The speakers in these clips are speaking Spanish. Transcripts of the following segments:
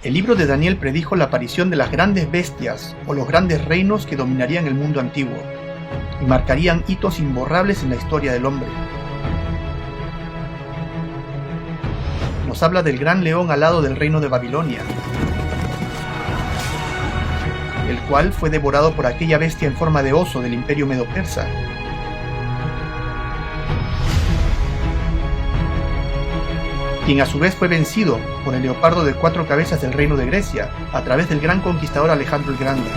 El libro de Daniel predijo la aparición de las grandes bestias o los grandes reinos que dominarían el mundo antiguo y marcarían hitos imborrables en la historia del hombre. Nos habla del gran león alado del reino de Babilonia, el cual fue devorado por aquella bestia en forma de oso del imperio medo-persa. Quien a su vez fue vencido por el leopardo de 4 cabezas del reino de Grecia, a través del gran conquistador Alejandro el Grande.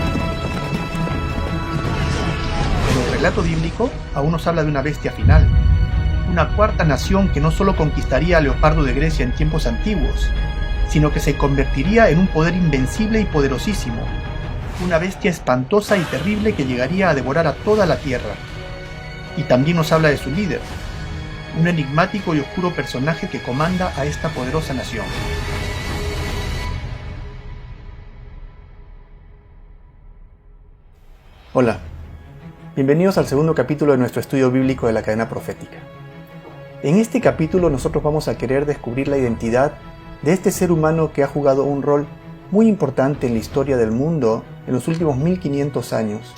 Pero el relato bíblico aún nos habla de una bestia final, una cuarta nación que no solo conquistaría al leopardo de Grecia en tiempos antiguos, sino que se convertiría en un poder invencible y poderosísimo, una bestia espantosa y terrible que llegaría a devorar a toda la tierra. Y también nos habla de su líder, un enigmático y oscuro personaje que comanda a esta poderosa nación. Hola, bienvenidos al segundo capítulo de nuestro estudio bíblico de la cadena profética. En este capítulo nosotros vamos a querer descubrir la identidad de este ser humano que ha jugado un rol muy importante en la historia del mundo en los últimos 1500 años,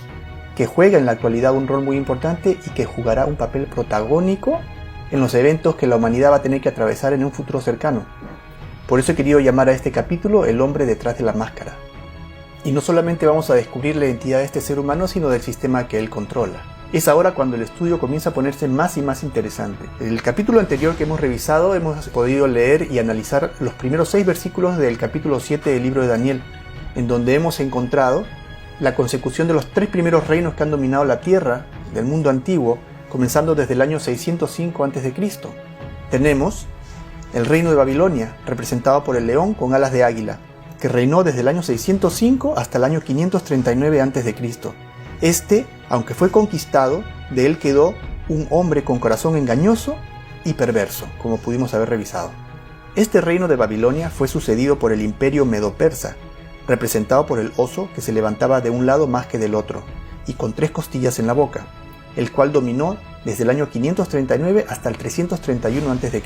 que juega en la actualidad un rol muy importante y que jugará un papel protagónico en los eventos que la humanidad va a tener que atravesar en un futuro cercano. Por eso he querido llamar a este capítulo El hombre detrás de la máscara. Y no solamente vamos a descubrir la identidad de este ser humano, sino del sistema que él controla. Es ahora cuando el estudio comienza a ponerse más y más interesante. En el capítulo anterior que hemos revisado hemos podido leer y analizar los primeros 6 versículos del capítulo 7 del libro de Daniel, en donde hemos encontrado la consecución de los 3 primeros reinos que han dominado la tierra del mundo antiguo, comenzando desde el año 605 a.C. Tenemos el reino de Babilonia, representado por el león con alas de águila, que reinó desde el año 605 hasta el año 539 a.C. Este, aunque fue conquistado, de él quedó un hombre con corazón engañoso y perverso, como pudimos haber revisado. Este reino de Babilonia fue sucedido por el imperio medo-persa, representado por el oso que se levantaba de un lado más que del otro, y con 3 costillas en la boca, el cual dominó desde el año 539 hasta el 331 a.C.,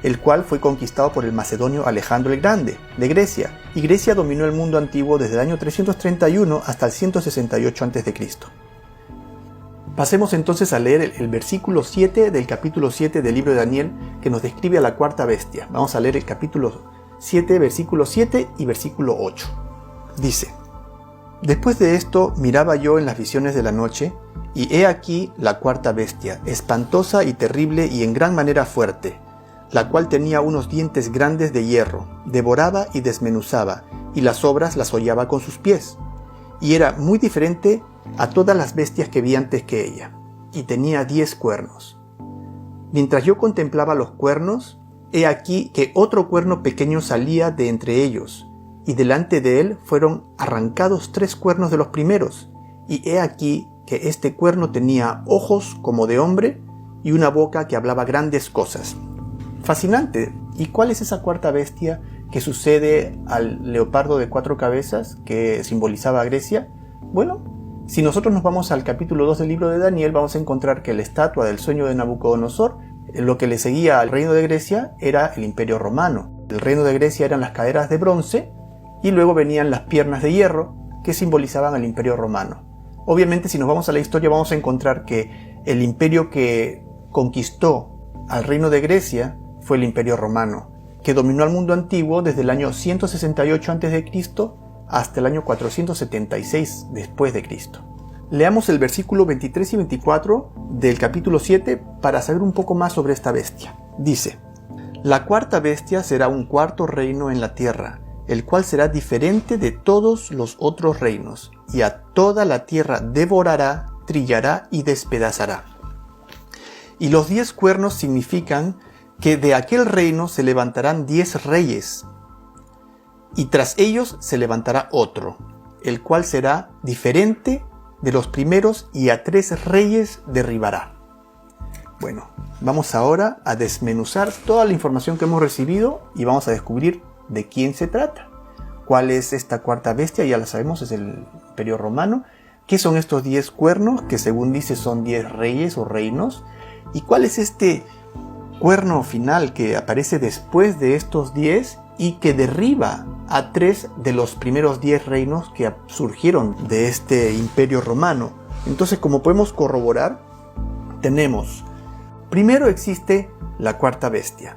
el cual fue conquistado por el macedonio Alejandro el Grande, de Grecia, y Grecia dominó el mundo antiguo desde el año 331 hasta el 168 a.C. Pasemos entonces a leer el versículo 7 del capítulo 7 del libro de Daniel, que nos describe a la cuarta bestia. Vamos a leer el capítulo 7, versículo 7 y versículo 8. Dice: Después de esto miraba yo en las visiones de la noche, y he aquí la cuarta bestia, espantosa y terrible y en gran manera fuerte, la cual tenía unos dientes grandes de hierro, devoraba y desmenuzaba, y las obras las hollaba con sus pies, y era muy diferente a todas las bestias que vi antes que ella, y tenía 10 cuernos. Mientras yo contemplaba los cuernos, he aquí que otro cuerno pequeño salía de entre ellos, y delante de él fueron arrancados 3 cuernos de los primeros, y he aquí que este cuerno tenía ojos como de hombre, y una boca que hablaba grandes cosas. Fascinante. ¿Y cuál es esa cuarta bestia que sucede al leopardo de 4 cabezas que simbolizaba a Grecia? Bueno, si nosotros nos vamos al capítulo 2 del libro de Daniel, vamos a encontrar que la estatua del sueño de Nabucodonosor, lo que le seguía al reino de Grecia era el imperio romano. El reino de Grecia eran las caderas de bronce y luego venían las piernas de hierro que simbolizaban al imperio romano. Obviamente, si nos vamos a la historia, vamos a encontrar que el imperio que conquistó al reino de Grecia fue el imperio romano, que dominó al mundo antiguo desde el año 168 a.C. hasta el año 476 después de Cristo. Leamos el versículo 23 y 24 del capítulo 7 para saber un poco más sobre esta bestia. Dice: La cuarta bestia será un cuarto reino en la tierra, el cual será diferente de todos los otros reinos, y a toda la tierra devorará, trillará y despedazará. Y los 10 cuernos significan que de aquel reino se levantarán 10 reyes, y tras ellos se levantará otro, el cual será diferente de los primeros, y a 3 reyes derribará. Bueno, vamos ahora a desmenuzar toda la información que hemos recibido y vamos a descubrir de quién se trata. ¿Cuál es esta cuarta bestia? Ya la sabemos, es el imperio romano. ¿Qué son estos 10 cuernos que según dice son 10 reyes o reinos? ¿Y cuál es este cuerno final que aparece después de estos 10 y que derriba a 3 de los primeros 10 reinos que surgieron de este imperio romano. Entonces, como podemos corroborar, tenemos, primero existe la cuarta bestia.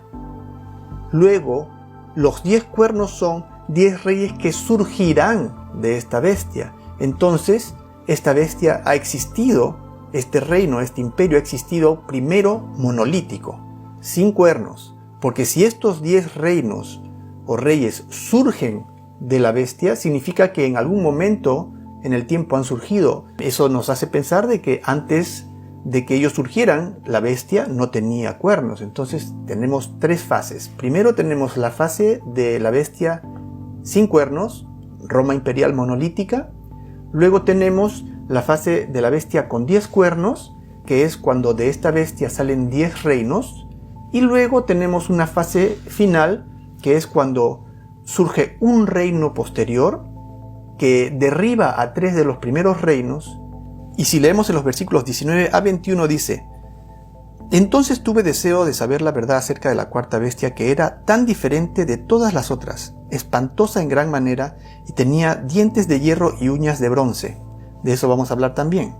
Luego, los 10 cuernos son 10 reyes que surgirán de esta bestia. Entonces, esta bestia ha existido, este reino, este imperio ha existido primero monolítico, sin cuernos. Porque si estos 10 reinos o reyes surgen de la bestia, significa que en algún momento en el tiempo han surgido. Eso nos hace pensar de que antes de que ellos surgieran, la bestia no tenía cuernos. Entonces tenemos 3 fases. Primero tenemos la fase de la bestia sin cuernos, Roma imperial monolítica. Luego tenemos la fase de la bestia con 10 cuernos, que es cuando de esta bestia salen 10 reinos. Y luego tenemos una fase final, que es cuando surge un reino posterior que derriba a 3 de los primeros reinos. Y si leemos en los versículos 19 a 21 dice: entonces tuve deseo de saber la verdad acerca de la cuarta bestia, que era tan diferente de todas las otras, espantosa en gran manera, y tenía dientes de hierro y uñas de bronce. De eso vamos a hablar también.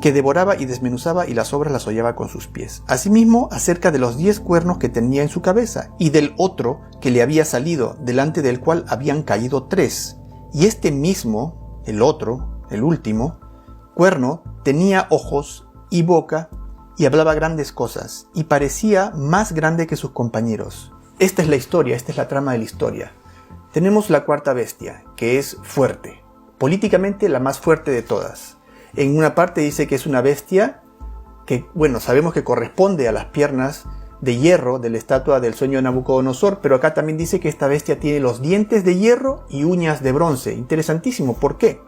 Que devoraba y desmenuzaba y las obras las hollaba con sus pies. Asimismo, acerca de los 10 cuernos que tenía en su cabeza, y del otro que le había salido, delante del cual habían caído 3. Y este mismo, el otro, el último, cuerno, tenía ojos y boca, y hablaba grandes cosas, y parecía más grande que sus compañeros. Esta es la historia, esta es la trama de la historia. Tenemos la cuarta bestia, que es fuerte, políticamente la más fuerte de todas. En una parte dice que es una bestia que, bueno, sabemos que corresponde a las piernas de hierro de la estatua del sueño de Nabucodonosor, pero acá también dice que esta bestia tiene los dientes de hierro y uñas de bronce. Interesantísimo, ¿por qué?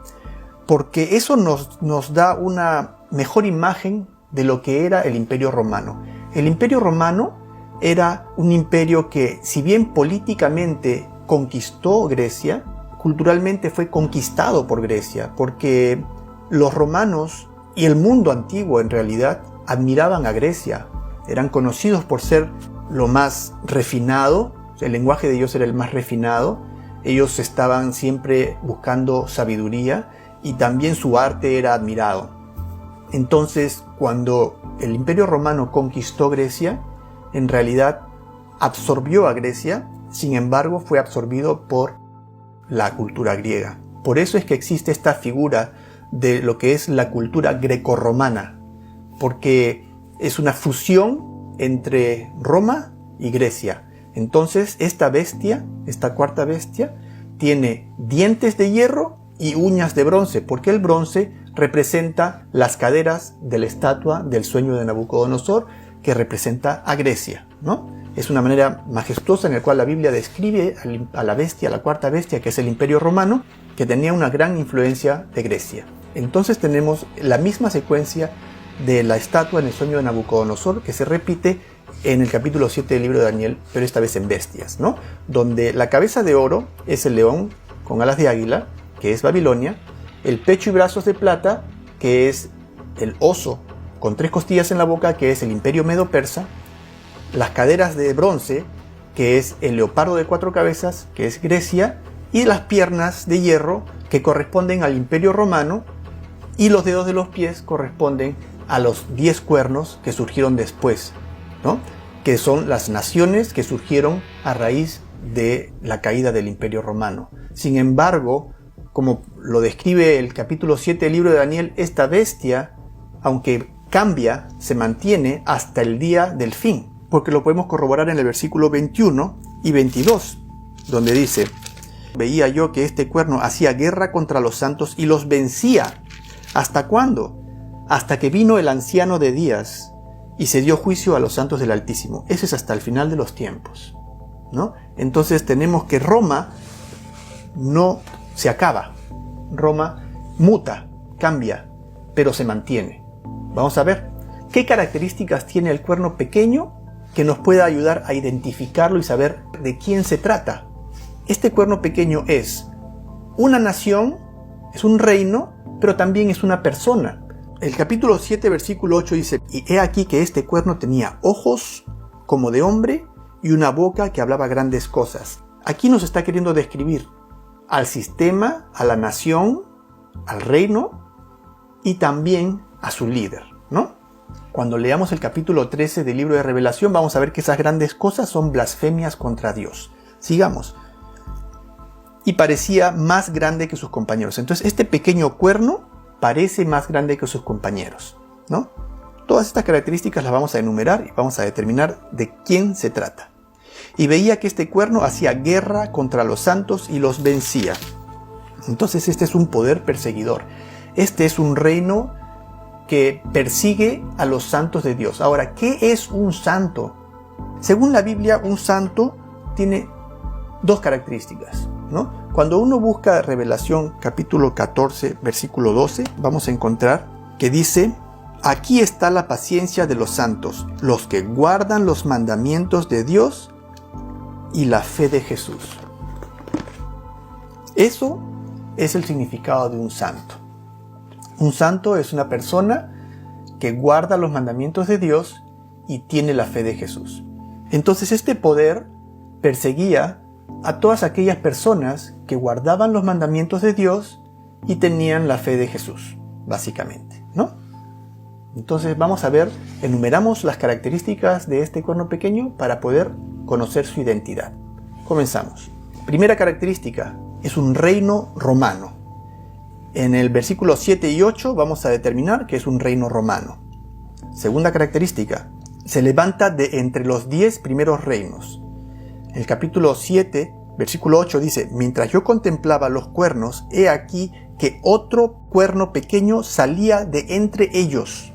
Porque eso nos da una mejor imagen de lo que era el Imperio Romano. El Imperio Romano era un imperio que, si bien políticamente conquistó Grecia, culturalmente fue conquistado por Grecia, porque los romanos y el mundo antiguo en realidad admiraban a Grecia. Eran conocidos por ser lo más refinado, el lenguaje de ellos era el más refinado. Ellos estaban siempre buscando sabiduría y también su arte era admirado. Entonces, cuando el Imperio Romano conquistó Grecia, en realidad absorbió a Grecia, sin embargo fue absorbido por la cultura griega. Por eso es que existe esta figura de lo que es la cultura grecorromana, porque es una fusión entre Roma y Grecia. Entonces esta bestia, esta cuarta bestia, tiene dientes de hierro y uñas de bronce, porque el bronce representa las caderas de la estatua del sueño de Nabucodonosor, que representa a Grecia, ¿no? Es una manera majestuosa en la cual la Biblia describe a la bestia, la cuarta bestia, que es el Imperio Romano, que tenía una gran influencia de Grecia. Entonces tenemos la misma secuencia de la estatua en el sueño de Nabucodonosor, que se repite en el capítulo 7 del libro de Daniel, pero esta vez en bestias, ¿no? Donde la cabeza de oro es el león con alas de águila, que es Babilonia, el pecho y brazos de plata, que es el oso con 3 costillas en la boca, que es el Imperio Medo-Persa, las caderas de bronce, que es el leopardo de 4 cabezas, que es Grecia, y las piernas de hierro, que corresponden al Imperio Romano, y los dedos de los pies corresponden a los 10 cuernos que surgieron después, ¿no? Que son las naciones que surgieron a raíz de la caída del Imperio Romano. Sin embargo, como lo describe el capítulo 7 del libro de Daniel, esta bestia, aunque cambia, se mantiene hasta el día del fin, porque lo podemos corroborar en el versículo 21 y 22, donde dice: veía yo que este cuerno hacía guerra contra los santos y los vencía. ¿Hasta cuándo? Hasta que vino el anciano de días y se dio juicio a los santos del Altísimo. Eso es hasta el final de los tiempos, ¿no? Entonces tenemos que Roma no se acaba. Roma muta, cambia, pero se mantiene. Vamos a ver qué características tiene el cuerno pequeño que nos pueda ayudar a identificarlo y saber de quién se trata. Este cuerno pequeño es una nación, es un reino, pero también es una persona. El capítulo 7, versículo 8 dice: y he aquí que este cuerno tenía ojos como de hombre y una boca que hablaba grandes cosas. aquí nos está queriendo describir al sistema, a la nación, al reino y también a su líder, ¿no? Cuando leamos el capítulo 13 del libro de Revelación, vamos a ver que esas grandes cosas son blasfemias contra Dios. Sigamos. Y parecía más grande que sus compañeros. Entonces, este pequeño cuerno parece más grande que sus compañeros, ¿no? Todas estas características las vamos a enumerar y vamos a determinar de quién se trata. Y veía que este cuerno hacía guerra contra los santos y los vencía. Entonces este es un poder perseguidor. Este es un reino que persigue a los santos de Dios. Ahora, ¿qué es un santo? Según la Biblia, un santo tiene dos características, ¿no? Cuando uno busca Revelación capítulo 14, versículo 12, vamos a encontrar que dice: aquí está la paciencia de los santos, los que guardan los mandamientos de Dios y la fe de Jesús. Eso es el significado de un santo. Un santo es una persona que guarda los mandamientos de Dios y tiene la fe de Jesús. Entonces este poder perseguía a todas aquellas personas que guardaban los mandamientos de Dios y tenían la fe de Jesús, básicamente, ¿no? Entonces vamos a ver, enumeramos las características de este cuerno pequeño para poder conocer su identidad. Comenzamos. Primera característica, es un reino romano. En el versículo 7 y 8 vamos a determinar que es un reino romano. Segunda característica, se levanta de entre los 10 primeros reinos. El capítulo 7, versículo 8 dice: mientras yo contemplaba los cuernos, he aquí que otro cuerno pequeño salía de entre ellos.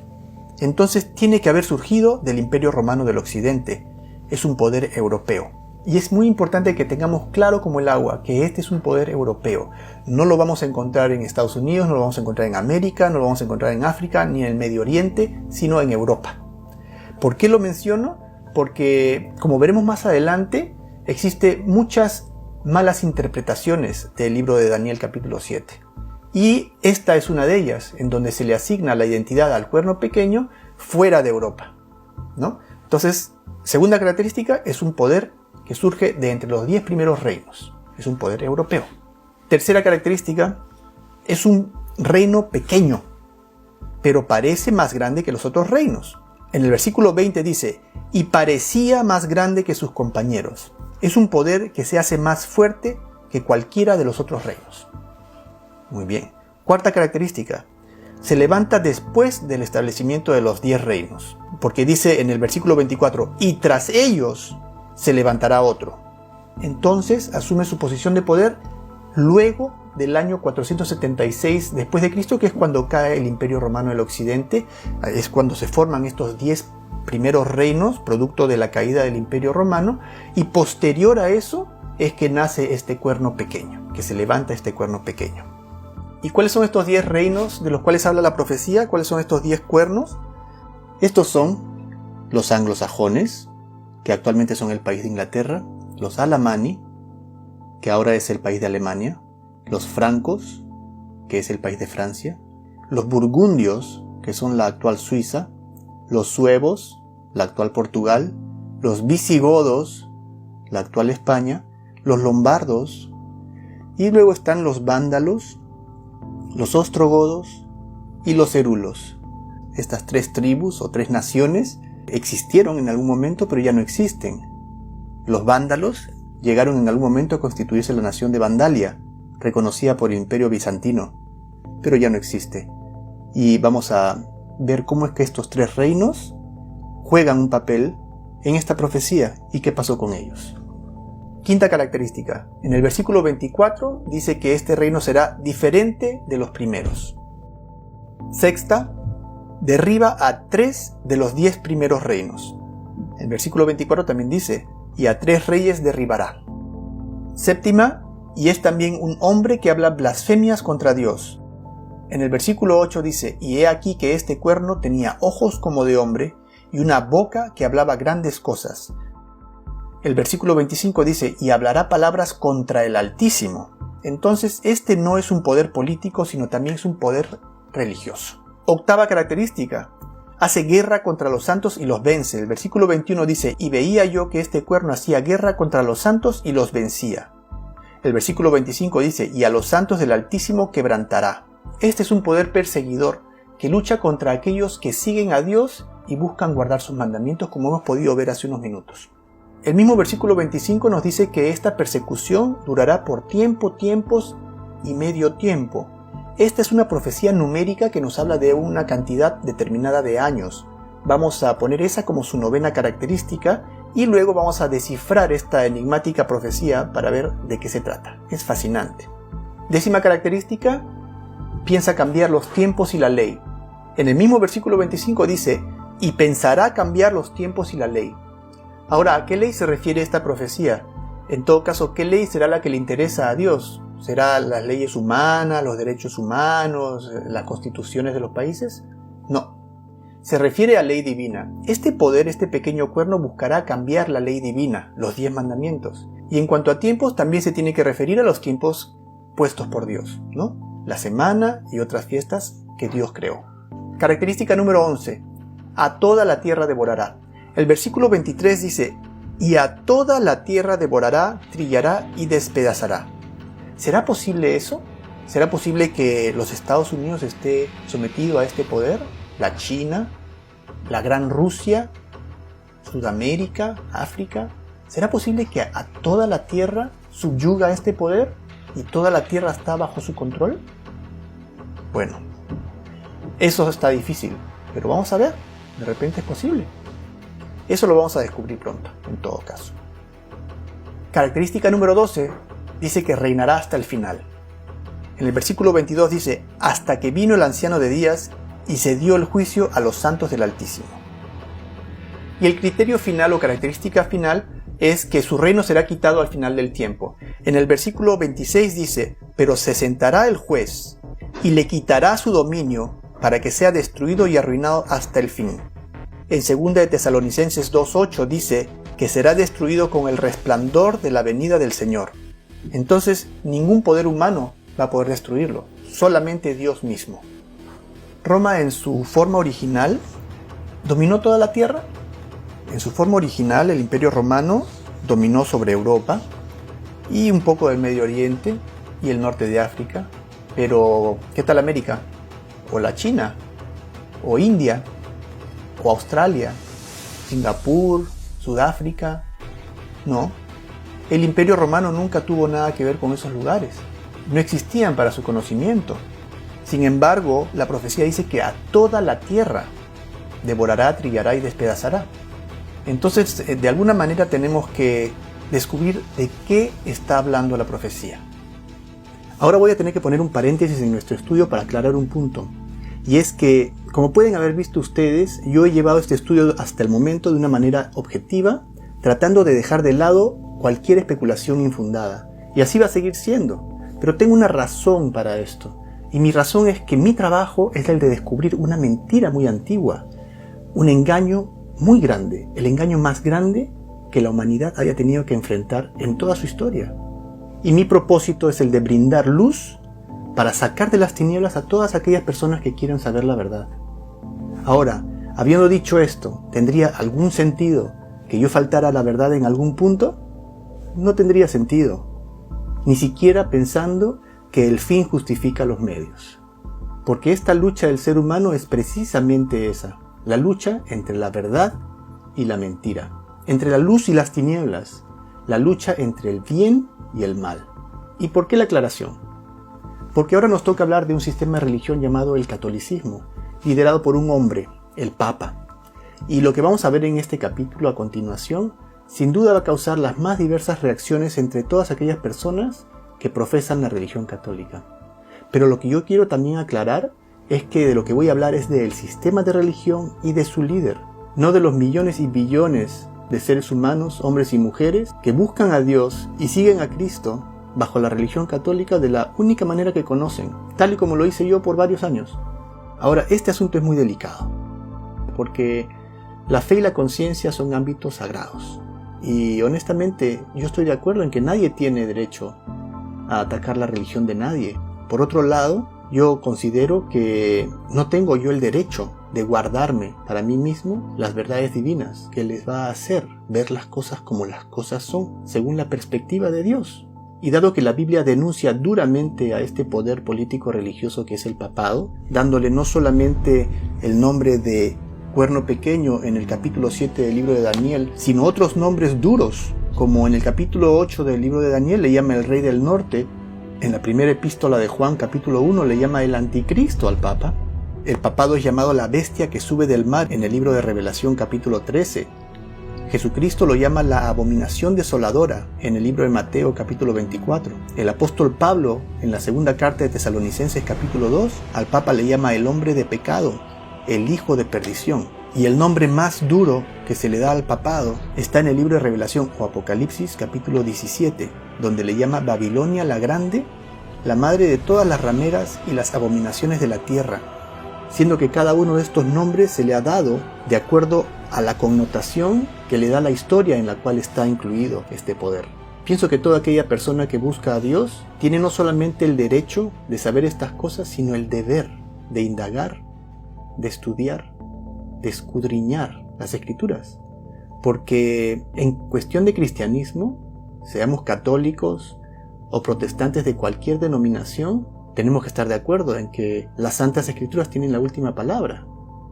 Entonces tiene que haber surgido del Imperio Romano del Occidente. Es un poder europeo. Y es muy importante que tengamos claro como el agua que este es un poder europeo. No lo vamos a encontrar en Estados Unidos, no lo vamos a encontrar en América, no lo vamos a encontrar en África, ni en el Medio Oriente, sino en Europa. ¿Por qué lo menciono? Porque, como veremos más adelante, existen muchas malas interpretaciones del libro de Daniel capítulo 7. Y esta es una de ellas, en donde se le asigna la identidad al cuerno pequeño fuera de Europa, ¿no? Entonces, segunda característica, es un poder que surge de entre los 10 primeros reinos. Es un poder europeo. Tercera característica, es un reino pequeño, pero parece más grande que los otros reinos. En el versículo 20 dice: y parecía más grande que sus compañeros. Es un poder que se hace más fuerte que cualquiera de los otros reinos. Muy bien. Cuarta característica, se levanta después del establecimiento de los 10 reinos. Porque dice en el versículo 24: y tras ellos se levantará otro. Entonces asume su posición de poder luego del año 476 después de Cristo, que es cuando cae el Imperio Romano del Occidente. Es cuando se forman estos 10 primeros reinos, producto de la caída del Imperio Romano, y posterior a eso es que nace este cuerno pequeño, que se levanta este cuerno pequeño. ¿Y cuáles son estos 10 reinos de los cuales habla la profecía? ¿Cuáles son estos 10 cuernos? Estos son los anglosajones, que actualmente son el país de Inglaterra, los alamani, que ahora es el país de Alemania, los francos, que es el país de Francia, los burgundios, que son la actual Suiza, los suevos, la actual Portugal, los visigodos, la actual España, los lombardos, y luego están los vándalos, los ostrogodos y los herulos. Estas 3 tribus o 3 naciones existieron en algún momento, pero ya no existen. Los vándalos llegaron en algún momento a constituirse la nación de Vandalia, reconocida por el Imperio Bizantino, pero ya no existe. Y vamos a ver cómo es que estos 3 reinos juegan un papel en esta profecía y qué pasó con ellos. Quinta característica. En el versículo 24 dice que este reino será diferente de los primeros. Sexta, derriba a 3 de los 10 primeros reinos. El versículo 24 también dice: y a 3 reyes derribará. Séptima, y es también un hombre que habla blasfemias contra Dios. En el versículo 8 dice: y he aquí que este cuerno tenía ojos como de hombre y una boca que hablaba grandes cosas. El versículo 25 dice: y hablará palabras contra el Altísimo. Entonces este no es un poder político, sino también es un poder religioso. Octava característica, hace guerra contra los santos y los vence. El versículo 21 dice, y veía yo que este cuerno hacía guerra contra los santos y los vencía. El versículo 25 dice, y a los santos del Altísimo quebrantará. Este es un poder perseguidor que lucha contra aquellos que siguen a Dios y buscan guardar sus mandamientos, como hemos podido ver hace unos minutos. El mismo versículo 25 nos dice que esta persecución durará por tiempos y medio tiempo. Esta es una profecía numérica que nos habla de una cantidad determinada de años. Vamos a poner esa como su novena característica y luego vamos a descifrar esta enigmática profecía para ver de qué se trata. Es fascinante. 10ª característica, piensa cambiar los tiempos y la ley. En el mismo versículo 25 dice, y pensará cambiar los tiempos y la ley. Ahora, ¿a qué ley se refiere esta profecía? En todo caso, ¿qué ley será la que le interesa a Dios? ¿Será las leyes humanas, los derechos humanos, las constituciones de los países? No. Se refiere a ley divina. Este poder, este pequeño cuerno, buscará cambiar la ley divina, los 10 mandamientos. Y en cuanto a tiempos, también se tiene que referir a los tiempos puestos por Dios, ¿no? La semana y otras fiestas que Dios creó. Característica número 11. A toda la tierra devorará. El versículo 23 dice, y a toda la tierra devorará, trillará y despedazará. ¿Será posible eso? ¿Será posible que los Estados Unidos esté sometido a este poder? ¿La China? ¿La Gran Rusia? ¿Sudamérica? ¿África? ¿Será posible que a toda la tierra subyuga este poder y toda la tierra está bajo su control? Bueno, eso está difícil, pero vamos a ver, de repente es posible. Eso lo vamos a descubrir pronto, en todo caso. Característica número 12 dice que reinará hasta el final. En el versículo 22 dice, hasta que vino el anciano de días y se dio el juicio a los santos del Altísimo. Y el criterio final o característica final es que su reino será quitado al final del tiempo. En el versículo 26 dice, pero se sentará el juez y le quitará su dominio para que sea destruido y arruinado hasta el fin. En 2 de Tesalonicenses 2:8 dice que será destruido con el resplandor de la venida del Señor. Entonces ningún poder humano va a poder destruirlo, solamente Dios mismo. Roma en su forma original dominó toda la tierra. En su forma original el Imperio Romano dominó sobre Europa y un poco del Medio Oriente y el norte de África. Pero ¿qué tal América? ¿O la China? ¿O India? ¿O Australia? ¿Singapur? ¿Sudáfrica? No. El Imperio Romano nunca tuvo nada que ver con esos lugares. No existían para su conocimiento. Sin embargo, la profecía dice que a toda la tierra devorará, trillará y despedazará. Entonces, de alguna manera tenemos que descubrir de qué está hablando la profecía. Ahora voy a tener que poner un paréntesis en nuestro estudio para aclarar un punto. Y es que, como pueden haber visto ustedes, yo he llevado este estudio hasta el momento de una manera objetiva, tratando de dejar de lado cualquier especulación infundada. Y así va a seguir siendo. Pero tengo una razón para esto. Y mi razón es que mi trabajo es el de descubrir una mentira muy antigua. Un engaño muy grande. El engaño más grande que la humanidad haya tenido que enfrentar en toda su historia. Y mi propósito es el de brindar luz para sacar de las tinieblas a todas aquellas personas que quieren saber la verdad. Ahora, habiendo dicho esto, ¿tendría algún sentido que yo faltara a la verdad en algún punto? No tendría sentido. Ni siquiera pensando que el fin justifica los medios. Porque esta lucha del ser humano es precisamente esa, la lucha entre la verdad y la mentira, entre la luz y las tinieblas, la lucha entre el bien y el mal. ¿Y por qué la aclaración? Porque ahora nos toca hablar de un sistema de religión llamado el catolicismo, liderado por un hombre, el Papa. Y lo que vamos a ver en este capítulo a continuación, sin duda va a causar las más diversas reacciones entre todas aquellas personas que profesan la religión católica. Pero lo que yo quiero también aclarar es que de lo que voy a hablar es del sistema de religión y de su líder, no de los millones y billones de seres humanos, hombres y mujeres, que buscan a Dios y siguen a Cristo bajo la religión católica de la única manera que conocen, tal y como lo hice yo por varios años. Ahora, este asunto es muy delicado, porque la fe y la conciencia son ámbitos sagrados. Y honestamente, yo estoy de acuerdo en que nadie tiene derecho a atacar la religión de nadie. Por otro lado, yo considero que no tengo yo el derecho de guardarme para mí mismo las verdades divinas, que les va a hacer ver las cosas como las cosas son, según la perspectiva de Dios. Y dado que la Biblia denuncia duramente a este poder político religioso que es el papado, dándole no solamente el nombre de cuerno pequeño en el capítulo 7 del libro de Daniel, sino otros nombres duros, como en el capítulo 8 del libro de Daniel le llama el rey del norte, en la primera epístola de Juan capítulo 1 le llama el anticristo al papa. El papado es llamado la bestia que sube del mar en el libro de Revelación capítulo 13. Jesucristo lo llama la abominación desoladora en el libro de Mateo capítulo 24. El apóstol Pablo en la segunda carta de Tesalonicenses capítulo 2 al papa le llama el hombre de pecado, el hijo de perdición. Y el nombre más duro que se le da al papado está en el libro de Revelación o Apocalipsis capítulo 17, donde le llama Babilonia la Grande, la madre de todas las rameras y las abominaciones de la tierra, siendo que cada uno de estos nombres se le ha dado de acuerdo a la connotación que le da la historia en la cual está incluido este poder. Pienso que toda aquella persona que busca a Dios tiene no solamente el derecho de saber estas cosas, sino el deber de indagar, de estudiar, de escudriñar las Escrituras. Porque en cuestión de cristianismo, seamos católicos o protestantes de cualquier denominación, tenemos que estar de acuerdo en que las Santas Escrituras tienen la última palabra,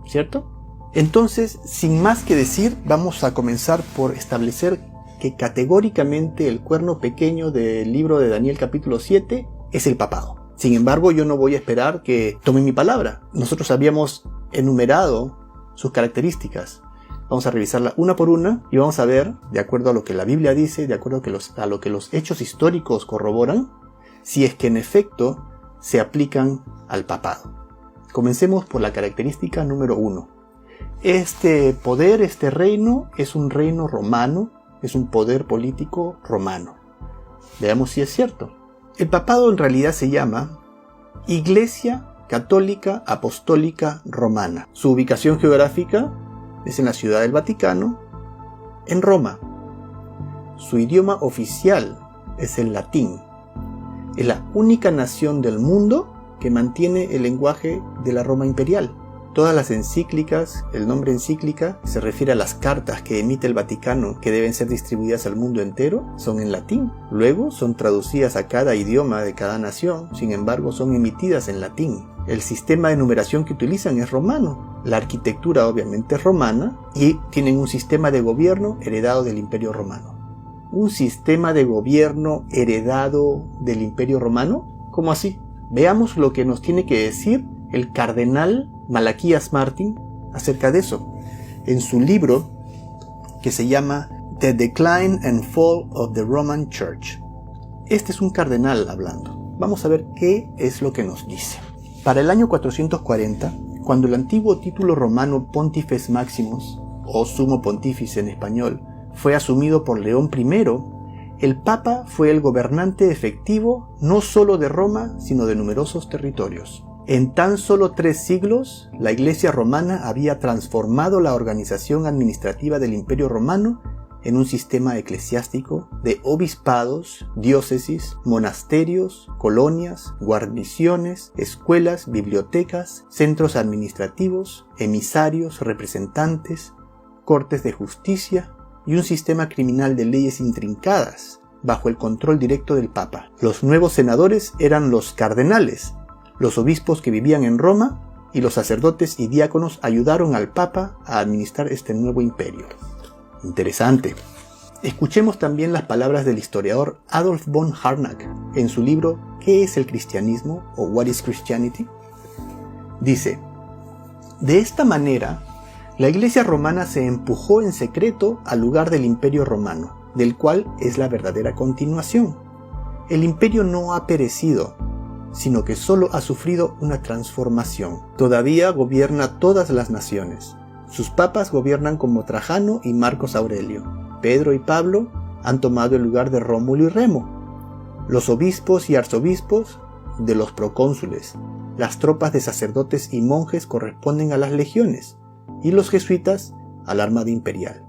¿cierto? Entonces, sin más que decir, vamos a comenzar por establecer que categóricamente el cuerno pequeño del libro de Daniel capítulo 7 es el papado. Sin embargo, yo no voy a esperar que tomen mi palabra. Nosotros habíamos enumerado sus características. Vamos a revisarla una por una y vamos a ver, de acuerdo a lo que la Biblia dice, de acuerdo a lo que los hechos históricos corroboran, si es que en efecto se aplican al papado. Comencemos por la característica número 1. Este poder, este reino, es un reino romano, es un poder político romano. Veamos si es cierto. El papado en realidad se llama Iglesia Católica Apostólica Romana. Su ubicación geográfica es en la Ciudad del Vaticano, en Roma. Su idioma oficial es el latín. Es la única nación del mundo que mantiene el lenguaje de la Roma imperial. Todas las encíclicas, el nombre encíclica se refiere a las cartas que emite el Vaticano que deben ser distribuidas al mundo entero, son en latín. Luego son traducidas a cada idioma de cada nación, sin embargo son emitidas en latín. El sistema de numeración que utilizan es romano. La arquitectura obviamente es romana y tienen un sistema de gobierno heredado del Imperio Romano. ¿Un sistema de gobierno heredado del Imperio Romano? ¿Cómo así? Veamos lo que nos tiene que decir el cardenal Malaquías Martín acerca de eso, en su libro que se llama The Decline and Fall of the Roman Church. Este es un cardenal hablando. Vamos a ver qué es lo que nos dice. Para el año 440, cuando el antiguo título romano Pontifex Maximus, o Sumo Pontífice en español, fue asumido por León I, el Papa fue el gobernante efectivo no solo de Roma, sino de numerosos territorios. En tan solo 3 siglos, la Iglesia romana había transformado la organización administrativa del Imperio Romano en un sistema eclesiástico de obispados, diócesis, monasterios, colonias, guarniciones, escuelas, bibliotecas, centros administrativos, emisarios, representantes, cortes de justicia y un sistema criminal de leyes intrincadas bajo el control directo del Papa. Los nuevos senadores eran los cardenales, los obispos que vivían en Roma, y los sacerdotes y diáconos ayudaron al Papa a administrar este nuevo imperio. Interesante. Escuchemos también las palabras del historiador Adolf von Harnack en su libro ¿Qué es el cristianismo? O What is Christianity? Dice: de esta manera, la Iglesia romana se empujó en secreto al lugar del Imperio Romano, del cual es la verdadera continuación. El imperio no ha perecido, sino que solo ha sufrido una transformación. Todavía gobierna todas las naciones. Sus papas gobiernan como Trajano y Marcos Aurelio. Pedro y Pablo han tomado el lugar de Rómulo y Remo. Los obispos y arzobispos de los procónsules. Las tropas de sacerdotes y monjes corresponden a las legiones, y los jesuitas a la armada imperial.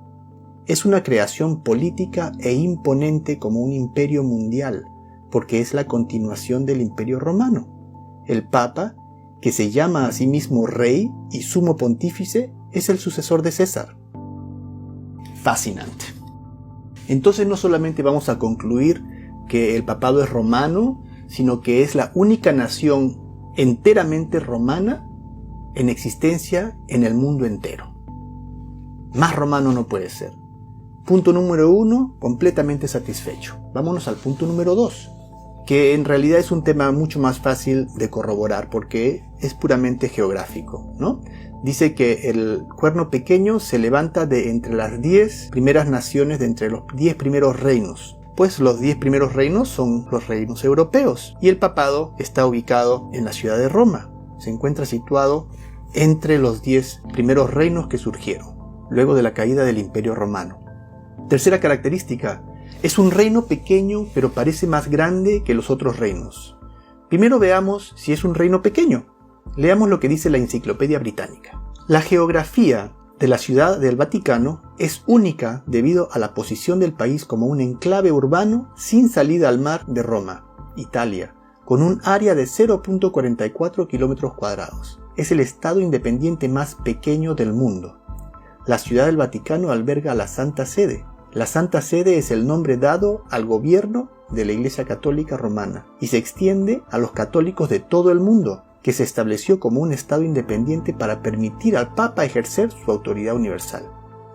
Es una creación política e imponente como un imperio mundial, porque es la continuación del Imperio Romano. El Papa, que se llama a sí mismo rey y sumo pontífice, es el sucesor de César. Fascinante. Entonces no solamente vamos a concluir que el papado es romano, sino que es la única nación enteramente romana en existencia en el mundo entero. Más romano no puede ser. Punto número 1, completamente satisfecho. Vámonos al punto número 2, que en realidad es un tema mucho más fácil de corroborar porque es puramente geográfico, ¿no? Dice que el cuerno pequeño se levanta de entre las 10 primeras naciones, de entre los 10 primeros reinos. Pues los 10 primeros reinos son los reinos europeos y el papado está ubicado en la ciudad de Roma. Se encuentra situado entre los 10 primeros reinos que surgieron, luego de la caída del Imperio Romano. Tercera característica, es un reino pequeño pero parece más grande que los otros reinos. Primero veamos si es un reino pequeño. Leamos lo que dice la Enciclopedia Británica. La geografía de la ciudad del Vaticano es única debido a la posición del país como un enclave urbano sin salida al mar de Roma, Italia, con un área de 0.44 kilómetros cuadrados. Es el estado independiente más pequeño del mundo. La ciudad del Vaticano alberga la Santa Sede. La Santa Sede es el nombre dado al gobierno de la Iglesia Católica Romana y se extiende a los católicos de todo el mundo, que se estableció como un estado independiente para permitir al Papa ejercer su autoridad universal.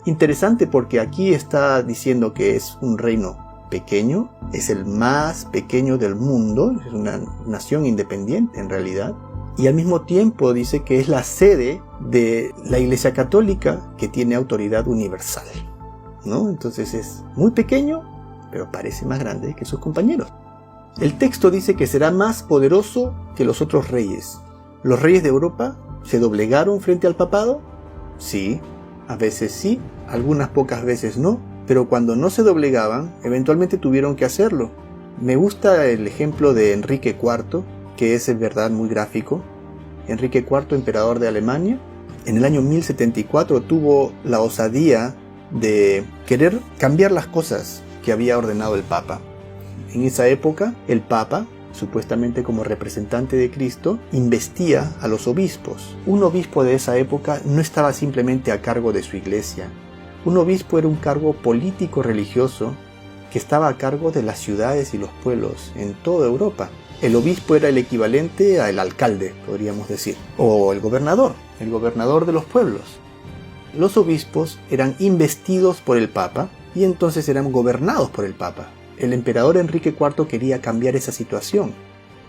Interesante porque aquí está diciendo que es un reino pequeño, es el más pequeño del mundo, es una nación independiente en realidad, y al mismo tiempo dice que es la sede de la Iglesia Católica que tiene autoridad universal, ¿no? Entonces es muy pequeño, pero parece más grande que sus compañeros. El texto dice que será más poderoso que los otros reyes. ¿Los reyes de Europa se doblegaron frente al papado? Sí, a veces sí, algunas pocas veces no, pero cuando no se doblegaban, eventualmente tuvieron que hacerlo. Me gusta el ejemplo de Enrique IV, que es en verdad muy gráfico. Enrique IV, emperador de Alemania, en el año 1074 tuvo la osadía de querer cambiar las cosas que había ordenado el Papa. En esa época, el Papa, supuestamente como representante de Cristo, investía a los obispos. Un obispo de esa época no estaba simplemente a cargo de su iglesia. Un obispo era un cargo político-religioso que estaba a cargo de las ciudades y los pueblos en toda Europa. El obispo era el equivalente al alcalde, podríamos decir, o el gobernador de los pueblos. Los obispos eran investidos por el Papa y entonces eran gobernados por el Papa. El emperador Enrique IV quería cambiar esa situación.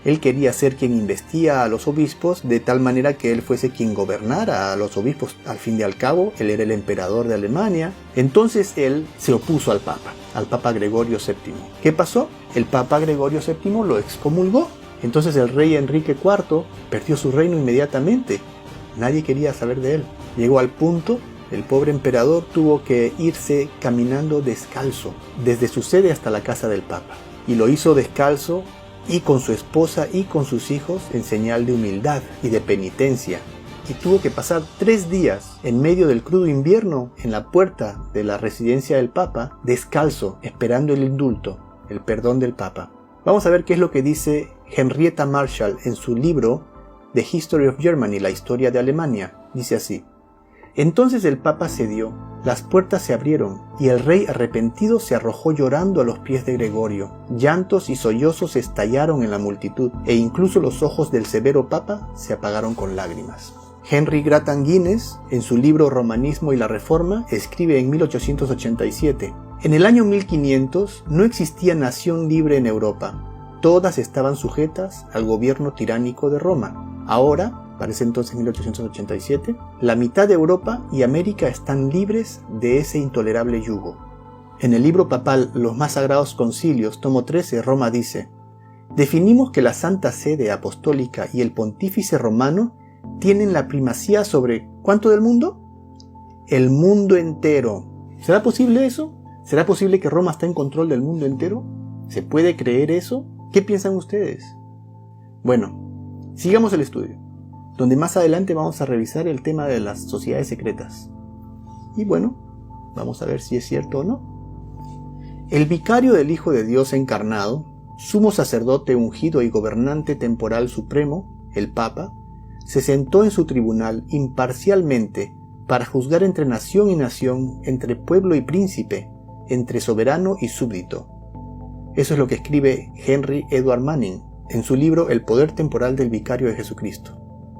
Él quería ser quien investía a los obispos de tal manera que él fuese quien gobernara a los obispos. Al fin y al cabo, él era el emperador de Alemania. Entonces él se opuso al Papa Gregorio VII. ¿Qué pasó? El Papa Gregorio VII lo excomulgó. Entonces el rey Enrique IV perdió su reino inmediatamente. Nadie quería saber de él. Llegó al punto, el pobre emperador tuvo que irse caminando descalzo desde su sede hasta la casa del Papa. Y lo hizo descalzo y con su esposa y con sus hijos en señal de humildad y de penitencia. Y tuvo que pasar 3 días en medio del crudo invierno en la puerta de la residencia del Papa, descalzo, esperando el indulto, el perdón del Papa. Vamos a ver qué es lo que dice Henrietta Marshall en su libro The History of Germany, la historia de Alemania. Dice así: entonces el Papa cedió, las puertas se abrieron, y el rey arrepentido se arrojó llorando a los pies de Gregorio. Llantos y sollozos estallaron en la multitud, e incluso los ojos del severo Papa se apagaron con lágrimas. Henry Grattan Guinness, en su libro Romanismo y la Reforma, escribe en 1887: en el año 1500 no existía nación libre en Europa. Todas estaban sujetas al gobierno tiránico de Roma. Ahora, para ese entonces 1887, la mitad de Europa y América están libres de ese intolerable yugo. En el libro papal Los más sagrados concilios, tomo 13, Roma dice: definimos que la Santa Sede Apostólica y el Pontífice Romano tienen la primacía sobre ¿cuánto del mundo? El mundo entero. ¿Será posible eso? ¿Será posible que Roma está en control del mundo entero? ¿Se puede creer eso? ¿Qué piensan ustedes? Bueno, sigamos el estudio, donde más adelante vamos a revisar el tema de las sociedades secretas. Y bueno, vamos a ver si es cierto o no. El vicario del Hijo de Dios encarnado, sumo sacerdote ungido y gobernante temporal supremo, el Papa, se sentó en su tribunal imparcialmente para juzgar entre nación y nación, entre pueblo y príncipe, entre soberano y súbdito. Eso es lo que escribe Henry Edward Manning en su libro El poder temporal del vicario de Jesucristo.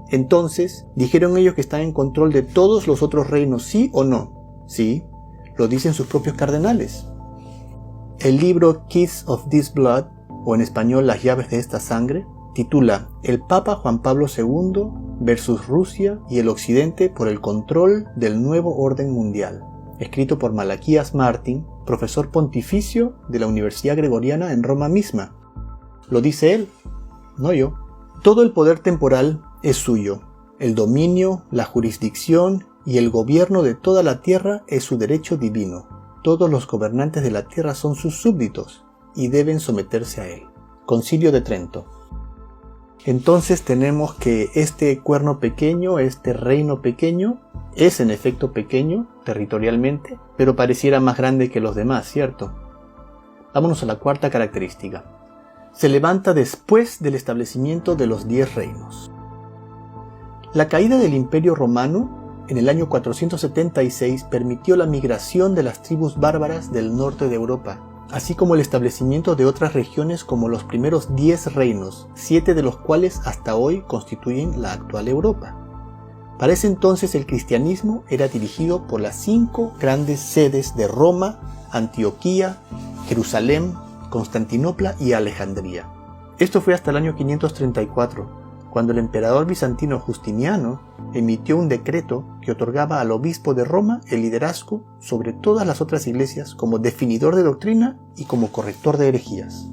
Entonces, dijeron ellos que están en control de todos los otros reinos, ¿sí o no? Sí, lo dicen sus propios cardenales. El libro Keys of This Blood, o en español Las llaves de esta sangre, titula El Papa Juan Pablo II versus Rusia y el Occidente por el control del nuevo orden mundial, escrito por Malaquías Martín, profesor pontificio de la Universidad Gregoriana en Roma misma. Lo dice él, no yo. Todo el poder temporal es suyo. El dominio, la jurisdicción y el gobierno de toda la tierra es su derecho divino. Todos los gobernantes de la tierra son sus súbditos y deben someterse a él. Concilio de Trento. Entonces tenemos que este cuerno pequeño, este reino pequeño, es en efecto pequeño territorialmente, pero pareciera más grande que los demás, ¿cierto? Vámonos a la cuarta característica. Se levanta después del establecimiento de los 10 reinos. La caída del Imperio Romano en el año 476 permitió la migración de las tribus bárbaras del norte de Europa, así como el establecimiento de otras regiones como los primeros 10 reinos, 7 de los cuales hasta hoy constituyen la actual Europa. Para ese entonces el cristianismo era dirigido por las 5 grandes sedes de Roma, Antioquía, Jerusalén, Constantinopla y Alejandría. Esto fue hasta el año 534, cuando el emperador bizantino Justiniano emitió un decreto que otorgaba al obispo de Roma el liderazgo sobre todas las otras iglesias como definidor de doctrina y como corrector de herejías.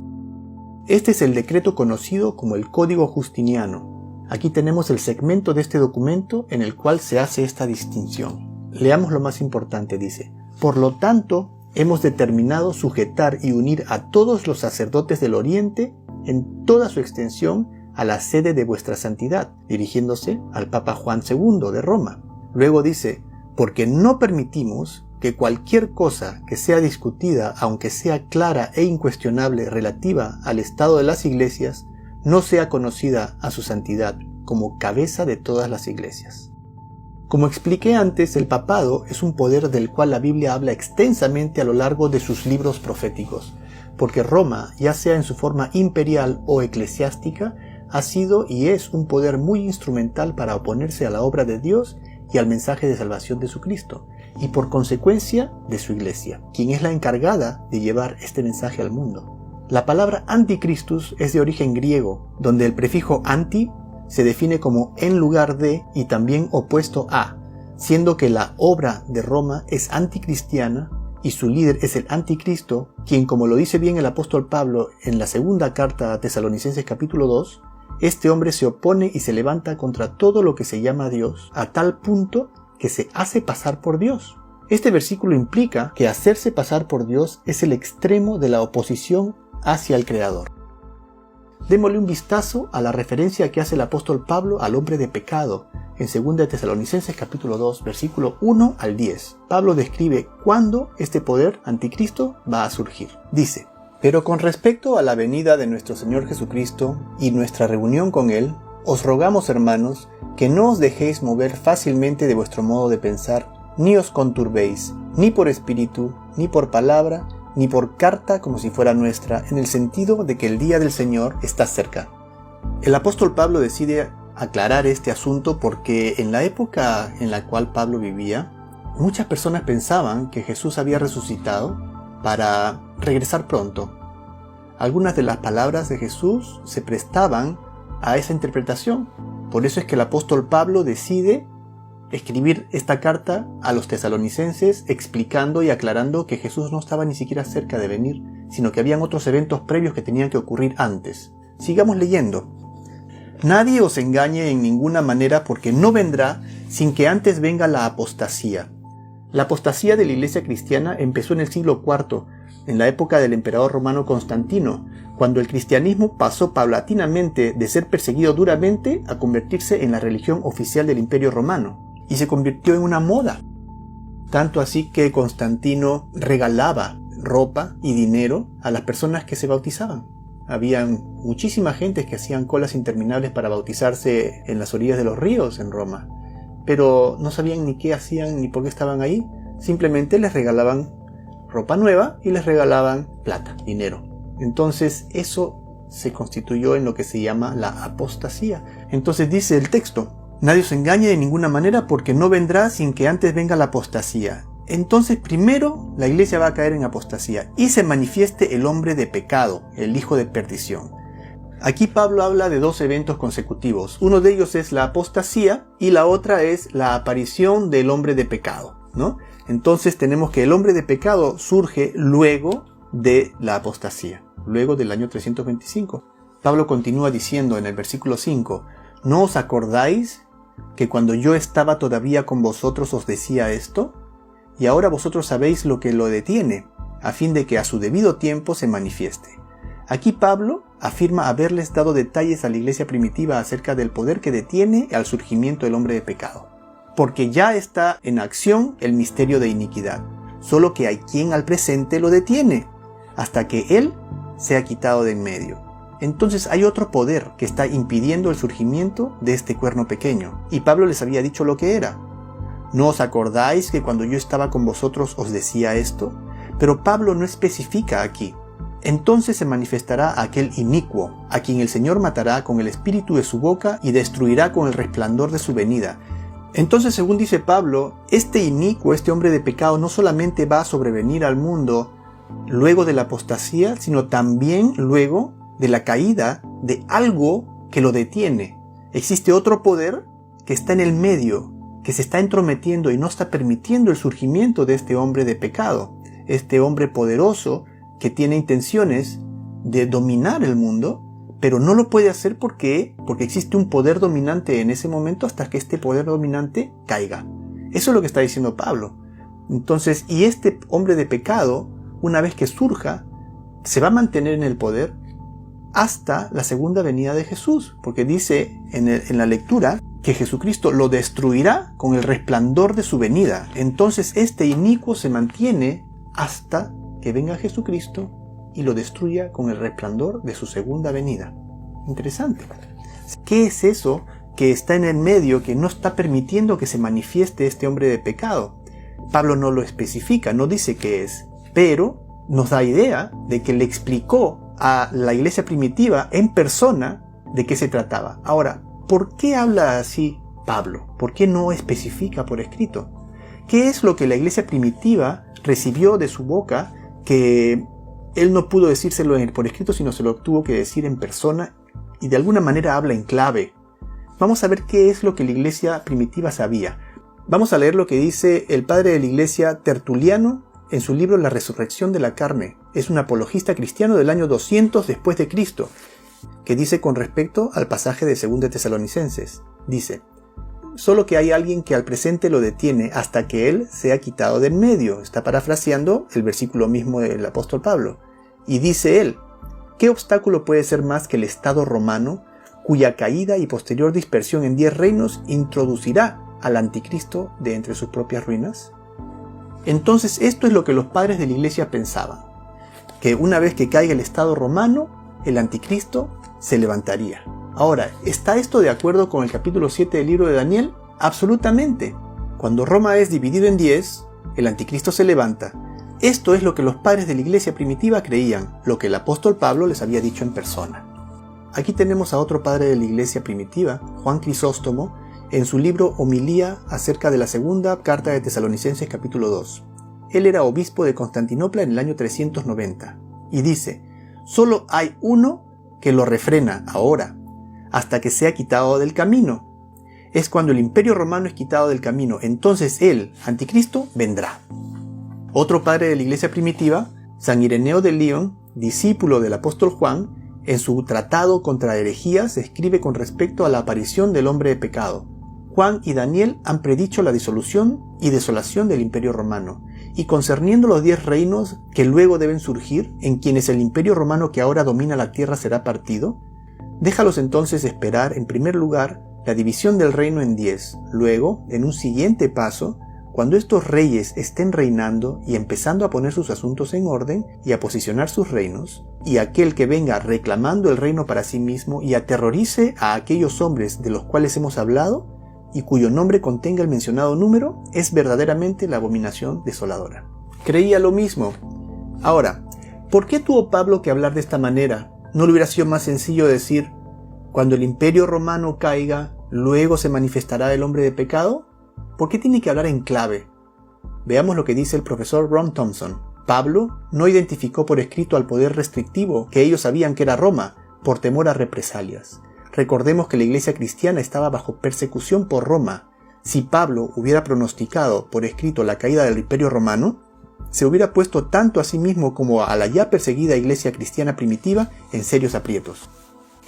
Este es el decreto conocido como el Código Justiniano. Aquí tenemos el segmento de este documento en el cual se hace esta distinción. Leamos lo más importante, dice: por lo tanto, hemos determinado sujetar y unir a todos los sacerdotes del Oriente en toda su extensión a la sede de vuestra santidad, dirigiéndose al Papa Juan II de Roma. Luego dice: porque no permitimos que cualquier cosa que sea discutida, aunque sea clara e incuestionable relativa al estado de las iglesias, no sea conocida a su santidad como cabeza de todas las iglesias. Como expliqué antes, el papado es un poder del cual la Biblia habla extensamente a lo largo de sus libros proféticos, porque Roma, ya sea en su forma imperial o eclesiástica, ha sido y es un poder muy instrumental para oponerse a la obra de Dios y al mensaje de salvación de su Cristo, y por consecuencia de su iglesia, quien es la encargada de llevar este mensaje al mundo. La palabra anticristus es de origen griego, donde el prefijo anti se define como en lugar de y también opuesto a, siendo que la obra de Roma es anticristiana y su líder es el anticristo, quien, como lo dice bien el apóstol Pablo en la segunda carta a Tesalonicenses capítulo 2, este hombre se opone y se levanta contra todo lo que se llama Dios, a tal punto que se hace pasar por Dios. Este versículo implica que hacerse pasar por Dios es el extremo de la oposición hacia el Creador. Démosle un vistazo a la referencia que hace el apóstol Pablo al hombre de pecado en 2 Tesalonicenses capítulo 2, versículo 1 al 10. Pablo describe cuándo este poder anticristo va a surgir. Dice: pero con respecto a la venida de nuestro Señor Jesucristo y nuestra reunión con Él, os rogamos, hermanos, que no os dejéis mover fácilmente de vuestro modo de pensar, ni os conturbéis, ni por espíritu, ni por palabra, ni por carta como si fuera nuestra, en el sentido de que el día del Señor está cerca. El apóstol Pablo decide aclarar este asunto porque en la época en la cual Pablo vivía, muchas personas pensaban que Jesús había resucitado para regresar pronto. Algunas de las palabras de Jesús se prestaban a esa interpretación. Por eso es que el apóstol Pablo decide escribir esta carta a los tesalonicenses explicando y aclarando que Jesús no estaba ni siquiera cerca de venir, sino que habían otros eventos previos que tenían que ocurrir antes. Sigamos leyendo. Nadie os engañe en ninguna manera, porque no vendrá sin que antes venga la apostasía. La apostasía de la iglesia cristiana empezó en el siglo IV, en la época del emperador romano Constantino, cuando el cristianismo pasó paulatinamente de ser perseguido duramente a convertirse en la religión oficial del imperio romano, y se convirtió en una moda. Tanto así que Constantino regalaba ropa y dinero a las personas que se bautizaban. Había muchísima gente que hacían colas interminables para bautizarse en las orillas de los ríos en Roma. Pero no sabían ni qué hacían ni por qué estaban ahí. Simplemente les regalaban ropa nueva y les regalaban plata, dinero. Entonces eso se constituyó en lo que se llama la apostasía. Entonces dice el texto: nadie os engañe de ninguna manera, porque no vendrá sin que antes venga la apostasía. Entonces primero la iglesia va a caer en apostasía y se manifieste el hombre de pecado, el hijo de perdición. Aquí Pablo habla de dos eventos consecutivos. Uno de ellos es la apostasía y la otra es la aparición del hombre de pecado, ¿no? Entonces tenemos que el hombre de pecado surge luego de la apostasía, luego del año 325. Pablo continúa diciendo en el versículo 5: ¿no os acordáis que cuando yo estaba todavía con vosotros os decía esto? Y ahora vosotros sabéis lo que lo detiene, a fin de que a su debido tiempo se manifieste. Aquí Pablo afirma haberles dado detalles a la iglesia primitiva acerca del poder que detiene al surgimiento del hombre de pecado, porque ya está en acción el misterio de iniquidad, solo que hay quien al presente lo detiene, hasta que él sea quitado de en medio. Entonces hay otro poder que está impidiendo el surgimiento de este cuerno pequeño, y Pablo les había dicho lo que era. ¿No os acordáis que cuando yo estaba con vosotros os decía esto? Pero Pablo no especifica aquí. Entonces se manifestará aquel inicuo, a quien el Señor matará con el espíritu de su boca y destruirá con el resplandor de su venida. Entonces, según dice Pablo, este inicuo, este hombre de pecado, no solamente va a sobrevenir al mundo luego de la apostasía, sino también luego de la caída de algo que lo detiene. Existe otro poder que está en el medio, que se está entrometiendo y no está permitiendo el surgimiento de este hombre de pecado, este hombre poderoso que tiene intenciones de dominar el mundo, pero no lo puede hacer porque existe un poder dominante en ese momento hasta que este poder dominante caiga. Eso es lo que está diciendo Pablo. Entonces, y este hombre de pecado, una vez que surja, se va a mantener en el poder hasta la segunda venida de Jesús, porque dice en la lectura que Jesucristo lo destruirá con el resplandor de su venida. Entonces este inicuo se mantiene hasta que venga Jesucristo y lo destruya con el resplandor de su segunda venida. Interesante. ¿Qué es eso que está en el medio, que no está permitiendo que se manifieste este hombre de pecado? Pablo no lo especifica, no dice qué es, pero nos da idea de que le explicó a la iglesia primitiva en persona de qué se trataba. Ahora, ¿por qué habla así Pablo? ¿Por qué no especifica por escrito? ¿Qué es lo que la iglesia primitiva recibió de su boca que él no pudo decírselo por escrito, sino se lo tuvo que decir en persona y de alguna manera habla en clave? Vamos a ver qué es lo que la iglesia primitiva sabía. Vamos a leer lo que dice el padre de la iglesia Tertuliano en su libro La resurrección de la carne. Es un apologista cristiano del año 200 después de Cristo, que dice con respecto al pasaje de 2 Tesalonicenses. Dice: solo que hay alguien que al presente lo detiene hasta que él sea quitado de en medio. Está parafraseando el versículo mismo del apóstol Pablo. Y dice él: ¿qué obstáculo puede ser más que el Estado romano, cuya caída y posterior dispersión en 10 reinos introducirá al anticristo de entre sus propias ruinas? Entonces esto es lo que los padres de la iglesia pensaban, que una vez que caiga el Estado romano, el anticristo se levantaría. Ahora, ¿está esto de acuerdo con el capítulo 7 del libro de Daniel? Absolutamente. Cuando Roma es dividido en 10, el anticristo se levanta. Esto es lo que los padres de la iglesia primitiva creían, lo que el apóstol Pablo les había dicho en persona. Aquí tenemos a otro padre de la iglesia primitiva, Juan Crisóstomo, en su libro Homilía acerca de la segunda carta de Tesalonicenses capítulo 2. Él era obispo de Constantinopla en el año 390 y dice: solo hay uno que lo refrena ahora, hasta que sea quitado del camino. Es cuando el imperio romano es quitado del camino, entonces él, anticristo, vendrá. Otro padre de la iglesia primitiva, San Ireneo de León, discípulo del apóstol Juan, en su tratado contra herejías escribe con respecto a la aparición del hombre de pecado: Juan y Daniel han predicho la disolución y desolación del imperio romano, y concerniendo los 10 reinos que luego deben surgir, en quienes el imperio romano que ahora domina la tierra será partido, déjalos entonces esperar, en primer lugar, la división del reino en 10, luego, en un siguiente paso, cuando estos reyes estén reinando y empezando a poner sus asuntos en orden y a posicionar sus reinos, y aquel que venga reclamando el reino para sí mismo y aterrorice a aquellos hombres de los cuales hemos hablado, y cuyo nombre contenga el mencionado número, es verdaderamente la abominación desoladora. Creía lo mismo. Ahora, ¿por qué tuvo Pablo que hablar de esta manera? ¿No le hubiera sido más sencillo decir, cuando el imperio romano caiga, luego se manifestará el hombre de pecado? ¿Por qué tiene que hablar en clave? Veamos lo que dice el profesor Ron Thompson. Pablo no identificó por escrito al poder restrictivo que ellos sabían que era Roma, por temor a represalias. Recordemos que la iglesia cristiana estaba bajo persecución por Roma. Si Pablo hubiera pronosticado por escrito la caída del imperio romano, se hubiera puesto tanto a sí mismo como a la ya perseguida iglesia cristiana primitiva en serios aprietos.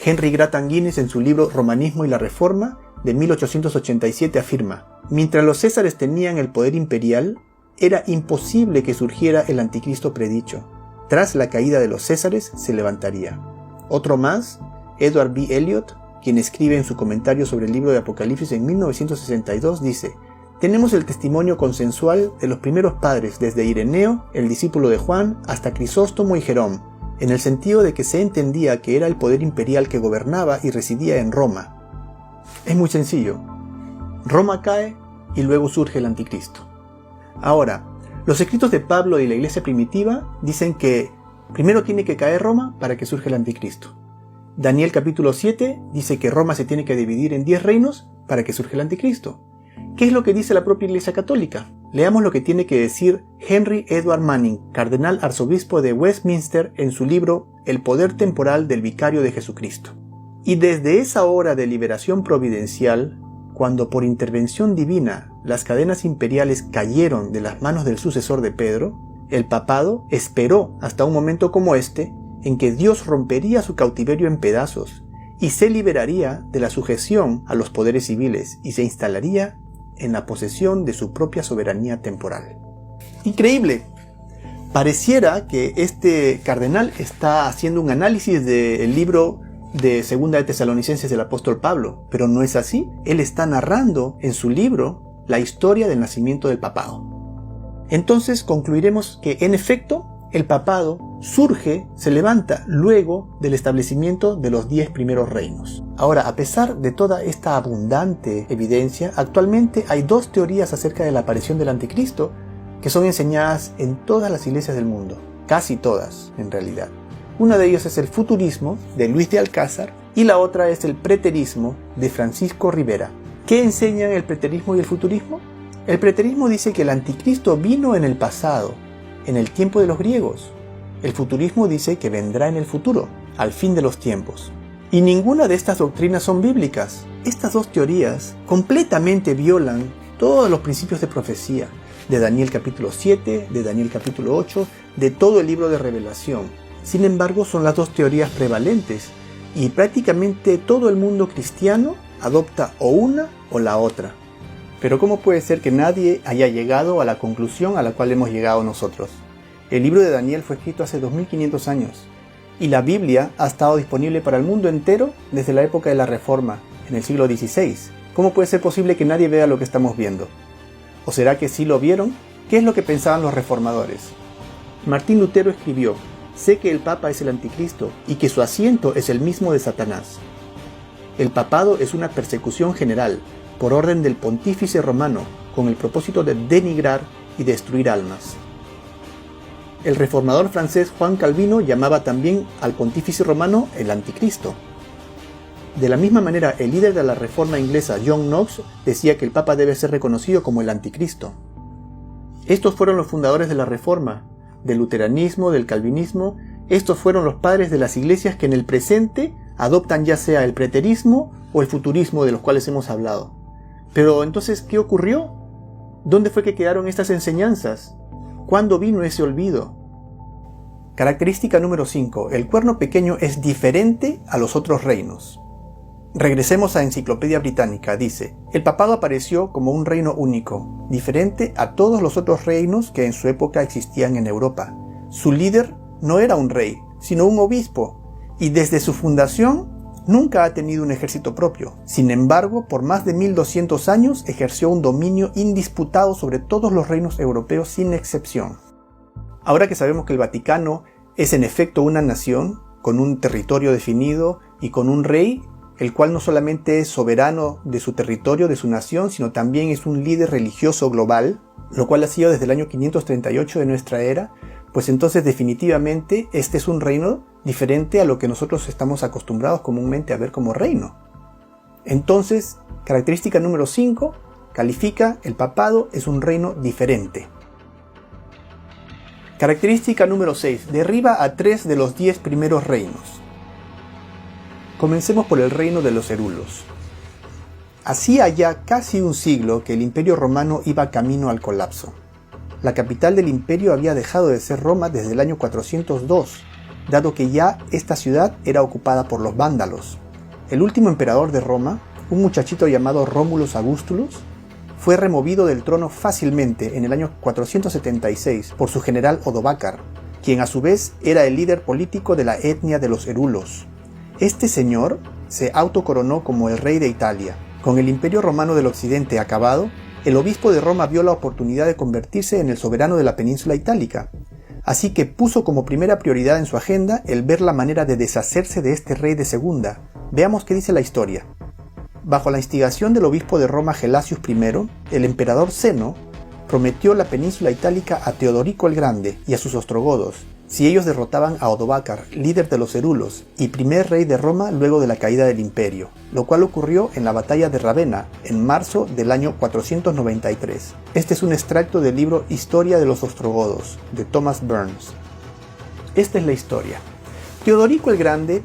Henry Grattan Guinness, en su libro Romanismo y la Reforma, de 1887, afirma: mientras los césares tenían el poder imperial, era imposible que surgiera el anticristo predicho. Tras la caída de los césares se levantaría. Otro más, Edward B. Elliot, quien escribe en su comentario sobre el libro de Apocalipsis en 1962, dice: tenemos el testimonio consensual de los primeros padres, desde Ireneo, el discípulo de Juan, hasta Crisóstomo y Jerón, en el sentido de que se entendía que era el poder imperial que gobernaba y residía en Roma. Es muy sencillo. Roma cae y luego surge el anticristo. Ahora, los escritos de Pablo y la iglesia primitiva dicen que primero tiene que caer Roma para que surja el anticristo. Daniel capítulo 7 dice que Roma se tiene que dividir en 10 reinos para que surja el anticristo. ¿Qué es lo que dice la propia Iglesia Católica? Leamos lo que tiene que decir Henry Edward Manning, cardenal arzobispo de Westminster, en su libro El poder temporal del vicario de Jesucristo. Y desde esa hora de liberación providencial, cuando por intervención divina las cadenas imperiales cayeron de las manos del sucesor de Pedro, el papado esperó hasta un momento como este, en que Dios rompería su cautiverio en pedazos y se liberaría de la sujeción a los poderes civiles y se instalaría en la posesión de su propia soberanía temporal. Increíble. Pareciera que este cardenal está haciendo un análisis del libro de Segunda de Tesalonicenses del apóstol Pablo, pero no es así. Él está narrando en su libro la historia del nacimiento del papado. Entonces concluiremos que en efecto el papado surge, se levanta luego del establecimiento de los 10 primeros reinos. Ahora, a pesar de toda esta abundante evidencia, actualmente hay 2 teorías acerca de la aparición del anticristo que son enseñadas en todas las iglesias del mundo, casi todas en realidad. Una de ellas es el futurismo de Luis de Alcázar y la otra es el preterismo de Francisco Rivera. ¿Qué enseñan el preterismo y el futurismo? El preterismo dice que el anticristo vino en el pasado, en el tiempo de los griegos. El futurismo dice que vendrá en el futuro, al fin de los tiempos. Y ninguna de estas doctrinas son bíblicas. Estas 2 teorías completamente violan todos los principios de profecía, de Daniel capítulo 7, de Daniel capítulo 8, de todo el libro de Revelación. Sin embargo, son las 2 teorías prevalentes, y prácticamente todo el mundo cristiano adopta o una o la otra. Pero ¿cómo puede ser que nadie haya llegado a la conclusión a la cual hemos llegado nosotros? El libro de Daniel fue escrito hace 2500 años, y la Biblia ha estado disponible para el mundo entero desde la época de la Reforma, en el siglo XVI. ¿Cómo puede ser posible que nadie vea lo que estamos viendo? ¿O será que sí lo vieron? ¿Qué es lo que pensaban los reformadores? Martín Lutero escribió: sé que el Papa es el anticristo y que su asiento es el mismo de Satanás. El papado es una persecución general, por orden del pontífice romano, con el propósito de denigrar y destruir almas. El reformador francés Juan Calvino llamaba también al pontífice romano el anticristo. De la misma manera, el líder de la reforma inglesa John Knox decía que el Papa debe ser reconocido como el anticristo. Estos fueron los fundadores de la reforma, del luteranismo, del calvinismo. Estos fueron los padres de las iglesias que en el presente adoptan ya sea el preterismo o el futurismo de los cuales hemos hablado. Pero entonces, ¿qué ocurrió? ¿Dónde fue que quedaron estas enseñanzas? ¿Cuándo vino ese olvido? Característica número 5. El cuerno pequeño es diferente a los otros reinos. Regresemos a Enciclopedia Británica. Dice: el papado apareció como un reino único, diferente a todos los otros reinos que en su época existían en Europa. Su líder no era un rey, sino un obispo, y desde su fundación Nunca ha tenido un ejército propio. Sin embargo, por más de 1200 años ejerció un dominio indisputado sobre todos los reinos europeos sin excepción. Ahora que sabemos que el Vaticano es en efecto una nación, con un territorio definido y con un rey, el cual no solamente es soberano de su territorio, de su nación, sino también es un líder religioso global, lo cual ha sido desde el año 538 de nuestra era, pues entonces definitivamente este es un reino diferente a lo que nosotros estamos acostumbrados comúnmente a ver como reino. Entonces, característica número 5, califica el papado es un reino diferente. Característica número 6, derriba a 3 de los 10 primeros reinos. Comencemos por el reino de los Herulos. Hacía ya casi un siglo que el Imperio Romano iba camino al colapso. La capital del imperio había dejado de ser Roma desde el año 402, dado que ya esta ciudad era ocupada por los vándalos. El último emperador de Roma, un muchachito llamado Romulus Augustulus, fue removido del trono fácilmente en el año 476 por su general Odovacar, quien a su vez era el líder político de la etnia de los Herulos. Este señor se autocoronó como el rey de Italia. Con el Imperio Romano del Occidente acabado, el obispo de Roma vio la oportunidad de convertirse en el soberano de la península itálica. Así que puso como primera prioridad en su agenda el ver la manera de deshacerse de este rey de segunda. Veamos qué dice la historia. Bajo la instigación del obispo de Roma Gelasius I, el emperador Zeno prometió la península itálica a Teodorico el Grande y a sus ostrogodos, si ellos derrotaban a Odovacar, líder de los Herulos y primer rey de Roma luego de la caída del imperio, lo cual ocurrió en la batalla de Ravenna en marzo del año 493. Este es un extracto del libro Historia de los Ostrogodos, de Thomas Burns. Esta es la historia. Teodorico el Grande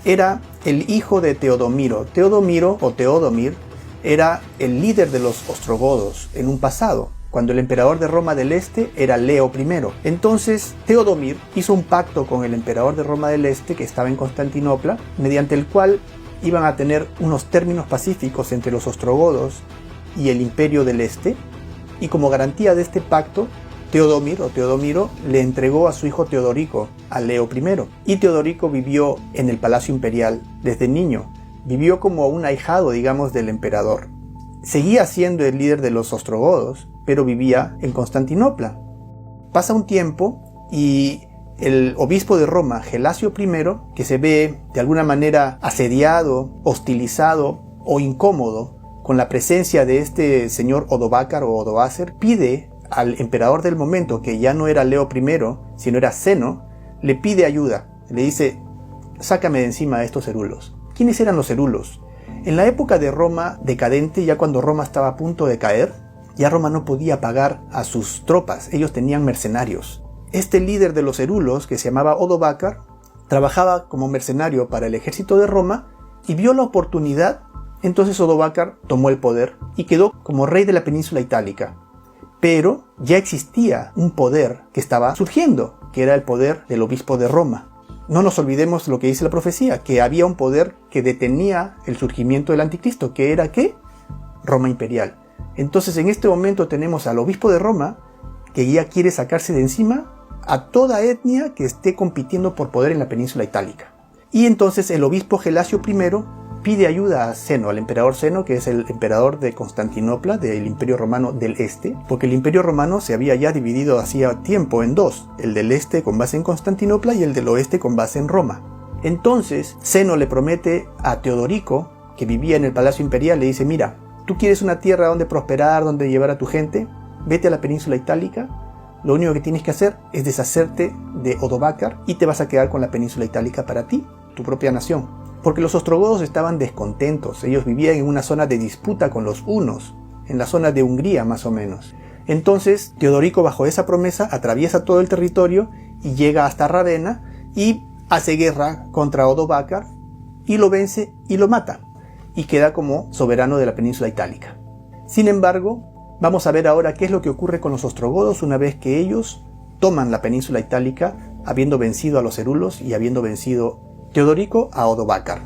era el hijo de Teodomiro. Teodomiro o Teodomir era el líder de los ostrogodos en un pasado, cuando el emperador de Roma del Este era Leo I. Entonces Teodomir hizo un pacto con el emperador de Roma del Este, que estaba en Constantinopla, mediante el cual iban a tener unos términos pacíficos entre los ostrogodos y el imperio del Este, y como garantía de este pacto, Teodomiro le entregó a su hijo Teodorico, a Leo I, y Teodorico vivió en el palacio imperial desde niño. Vivió como un ahijado, digamos, del emperador. Seguía siendo el líder de los ostrogodos, pero vivía en Constantinopla. Pasa un tiempo y el obispo de Roma, Gelasio I, que se ve de alguna manera asediado, hostilizado o incómodo con la presencia de este señor Odovacar o Odoacer, pide al emperador del momento, que ya no era Leo I, sino era Zeno, le pide ayuda. Le dice, sácame de encima de estos herulos. ¿Quiénes eran los herulos? En la época de Roma decadente, ya cuando Roma estaba a punto de caer, ya Roma no podía pagar a sus tropas, ellos tenían mercenarios. Este líder de los herulos, que se llamaba Odovacar, trabajaba como mercenario para el ejército de Roma y vio la oportunidad. Entonces Odovacar tomó el poder y quedó como rey de la península itálica. Pero ya existía un poder que estaba surgiendo, que era el poder del obispo de Roma. No nos olvidemos lo que dice la profecía, que había un poder que detenía el surgimiento del anticristo, que era ¿qué? Roma imperial. Entonces en este momento tenemos al obispo de Roma que ya quiere sacarse de encima a toda etnia que esté compitiendo por poder en la península itálica. Y entonces el obispo Gelasio I pide ayuda a Zeno, al emperador Zeno, que es el emperador de Constantinopla, del Imperio Romano del Este, porque el Imperio Romano se había ya dividido hacía tiempo en dos, el del Este con base en Constantinopla y el del Oeste con base en Roma. Entonces Zeno le promete a Teodorico, que vivía en el Palacio Imperial, le dice, mira, ¿tú quieres una tierra donde prosperar, donde llevar a tu gente? Vete a la península itálica, lo único que tienes que hacer es deshacerte de Odovacar y te vas a quedar con la península itálica para ti, tu propia nación. Porque los ostrogodos estaban descontentos, ellos vivían en una zona de disputa con los hunos, en la zona de Hungría más o menos. Entonces Teodorico, bajo esa promesa, atraviesa todo el territorio y llega hasta Ravenna y hace guerra contra Odovacar y lo vence y lo mata, y queda como soberano de la península itálica. Sin embargo, vamos a ver ahora qué es lo que ocurre con los ostrogodos una vez que ellos toman la península itálica, habiendo vencido a los herulos y habiendo vencido Teodorico a Odovacar.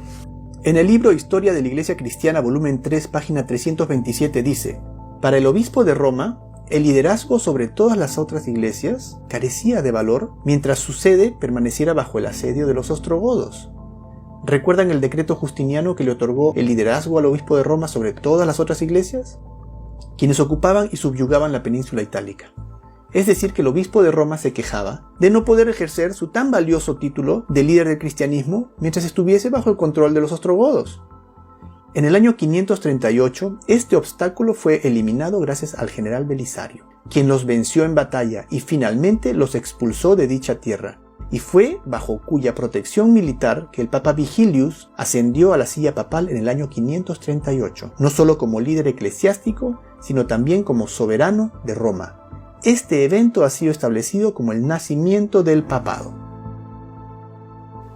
En el libro Historia de la Iglesia Cristiana, volumen 3, página 327 dice, para el obispo de Roma, el liderazgo sobre todas las otras iglesias carecía de valor mientras su sede permaneciera bajo el asedio de los ostrogodos. ¿Recuerdan el decreto justiniano que le otorgó el liderazgo al obispo de Roma sobre todas las otras iglesias? Quienes ocupaban y subyugaban la península itálica. Es decir, que el obispo de Roma se quejaba de no poder ejercer su tan valioso título de líder del cristianismo mientras estuviese bajo el control de los ostrogodos. En el año 538, este obstáculo fue eliminado gracias al general Belisario, quien los venció en batalla y finalmente los expulsó de dicha tierra, y fue bajo cuya protección militar que el Papa Vigilius ascendió a la silla papal en el año 538, no solo como líder eclesiástico, sino también como soberano de Roma. Este evento ha sido establecido como el nacimiento del papado.